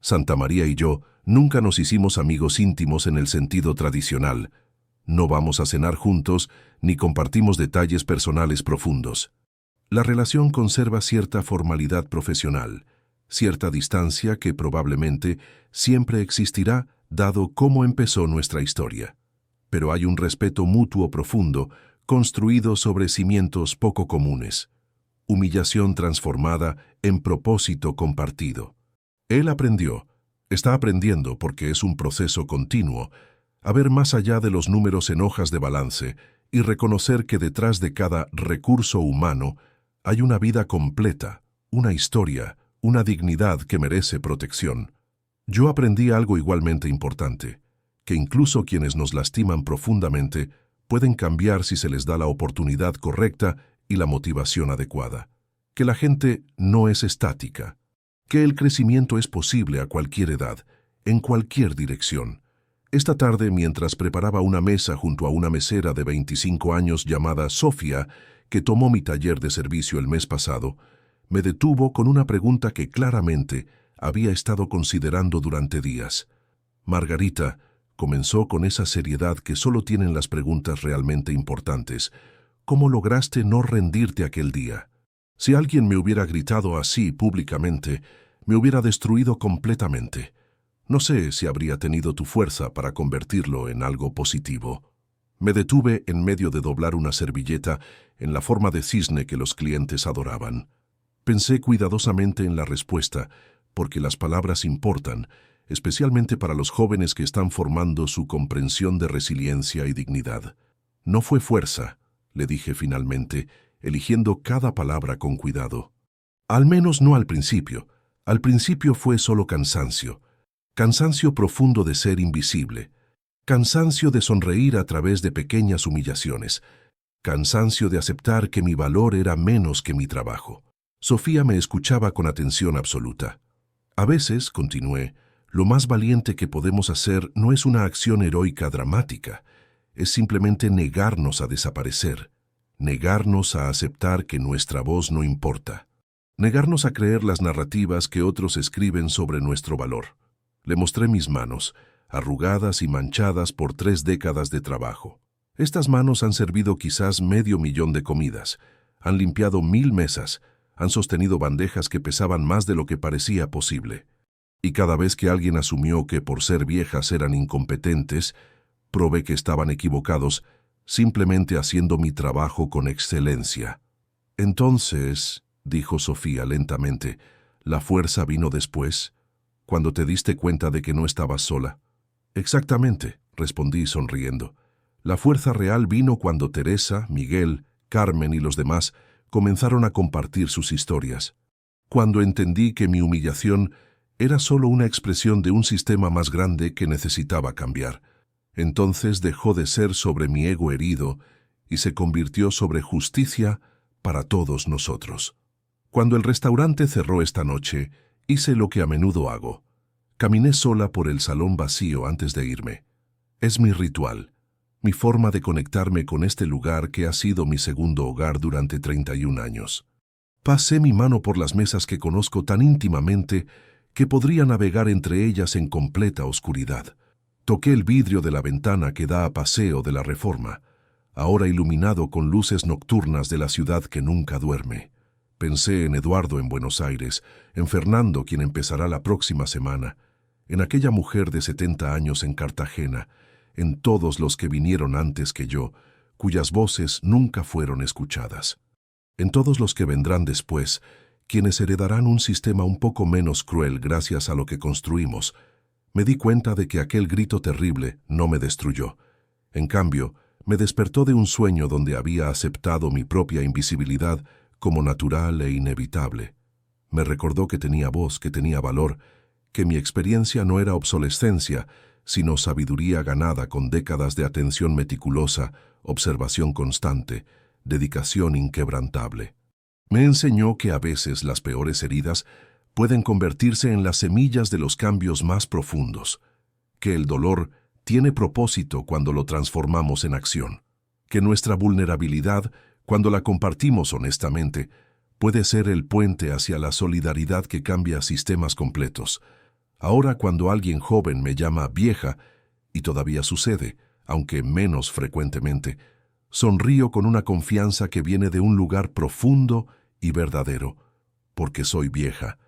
Santa María y yo nunca nos hicimos amigos íntimos en el sentido tradicional. No vamos a cenar juntos ni compartimos detalles personales profundos. La relación conserva cierta formalidad profesional, cierta distancia que probablemente siempre existirá dado cómo empezó nuestra historia. Pero hay un respeto mutuo profundo, construido sobre cimientos poco comunes. Humillación transformada en propósito compartido. Él está aprendiendo porque es un proceso continuo, a ver más allá de los números en hojas de balance y reconocer que detrás de cada recurso humano hay una vida completa, una historia, una dignidad que merece protección. Yo aprendí algo igualmente importante, que incluso quienes nos lastiman profundamente pueden cambiar si se les da la oportunidad correcta y la motivación adecuada, que la gente no es estática, que el crecimiento es posible a cualquier edad, en cualquier dirección. Esta tarde, mientras preparaba una mesa junto a una mesera de 25 años llamada Sofía, que tomó mi taller de servicio el mes pasado, me detuvo con una pregunta que claramente había estado considerando durante días. Margarita, comenzó con esa seriedad que solo tienen las preguntas realmente importantes. ¿Cómo lograste no rendirte aquel día? Si alguien me hubiera gritado así públicamente, me hubiera destruido completamente. No sé si habría tenido tu fuerza para convertirlo en algo positivo. Me detuve en medio de doblar una servilleta en la forma de cisne que los clientes adoraban. Pensé cuidadosamente en la respuesta, porque las palabras importan, especialmente para los jóvenes que están formando su comprensión de resiliencia y dignidad. No fue fuerza, le dije finalmente, eligiendo cada palabra con cuidado. Al menos no al principio. Al principio fue solo cansancio. Cansancio profundo de ser invisible. Cansancio de sonreír a través de pequeñas humillaciones. Cansancio de aceptar que mi valor era menos que mi trabajo. Sofía me escuchaba con atención absoluta. A veces, continué, lo más valiente que podemos hacer no es una acción heroica dramática, es simplemente negarnos a desaparecer, negarnos a aceptar que nuestra voz no importa, negarnos a creer las narrativas que otros escriben sobre nuestro valor. Le mostré mis manos, arrugadas y manchadas por 3 décadas de trabajo. Estas manos han servido quizás 500,000 de comidas, han limpiado 1000 mesas, han sostenido bandejas que pesaban más de lo que parecía posible. Y cada vez que alguien asumió que por ser viejas eran incompetentes, probé que estaban equivocados, simplemente haciendo mi trabajo con excelencia. Entonces, dijo Sofía lentamente, ¿la fuerza vino después? ¿Cuando te diste cuenta de que no estabas sola? Exactamente, respondí sonriendo. La fuerza real vino cuando Teresa, Miguel, Carmen y los demás comenzaron a compartir sus historias. Cuando entendí que mi humillación era solo una expresión de un sistema más grande que necesitaba cambiar. Entonces dejó de ser sobre mi ego herido y se convirtió sobre justicia para todos nosotros. Cuando el restaurante cerró esta noche, hice lo que a menudo hago. Caminé sola por el salón vacío antes de irme. Es mi ritual, mi forma de conectarme con este lugar que ha sido mi segundo hogar durante 31 años. Pasé mi mano por las mesas que conozco tan íntimamente que podría navegar entre ellas en completa oscuridad. Toqué el vidrio de la ventana que da a Paseo de la Reforma, ahora iluminado con luces nocturnas de la ciudad que nunca duerme. Pensé en Eduardo en Buenos Aires, en Fernando, quien empezará la próxima semana, en aquella mujer de 70 años en Cartagena, en todos los que vinieron antes que yo, cuyas voces nunca fueron escuchadas, en todos los que vendrán después, quienes heredarán un sistema un poco menos cruel gracias a lo que construimos. Me di cuenta de que aquel grito terrible no me destruyó. En cambio, me despertó de un sueño donde había aceptado mi propia invisibilidad como natural e inevitable. Me recordó que tenía voz, que tenía valor, que mi experiencia no era obsolescencia, sino sabiduría ganada con décadas de atención meticulosa, observación constante, dedicación inquebrantable. Me enseñó que a veces las peores heridas pueden convertirse en las semillas de los cambios más profundos, que el dolor tiene propósito cuando lo transformamos en acción, que nuestra vulnerabilidad, cuando la compartimos honestamente, puede ser el puente hacia la solidaridad que cambia sistemas completos. Ahora, cuando alguien joven me llama vieja, y todavía sucede, aunque menos frecuentemente, sonrío con una confianza que viene de un lugar profundo y verdadero, porque soy vieja.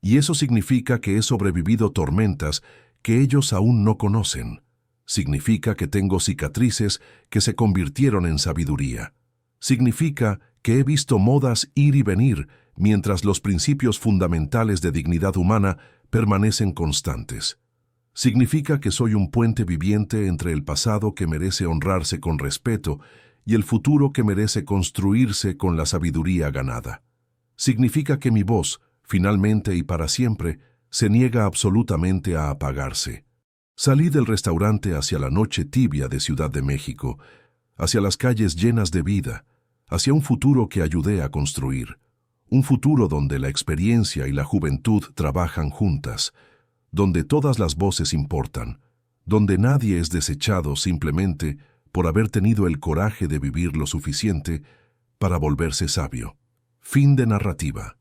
Y eso significa que he sobrevivido tormentas que ellos aún no conocen. Significa que tengo cicatrices que se convirtieron en sabiduría. Significa que he visto modas ir y venir mientras los principios fundamentales de dignidad humana permanecen constantes. Significa que soy un puente viviente entre el pasado que merece honrarse con respeto y el futuro que merece construirse con la sabiduría ganada. Significa que mi voz, finalmente y para siempre, se niega absolutamente a apagarse. Salí del restaurante hacia la noche tibia de Ciudad de México, hacia las calles llenas de vida, hacia un futuro que ayudé a construir. Un futuro donde la experiencia y la juventud trabajan juntas, donde todas las voces importan, donde nadie es desechado simplemente por haber tenido el coraje de vivir lo suficiente para volverse sabio. Fin de narrativa.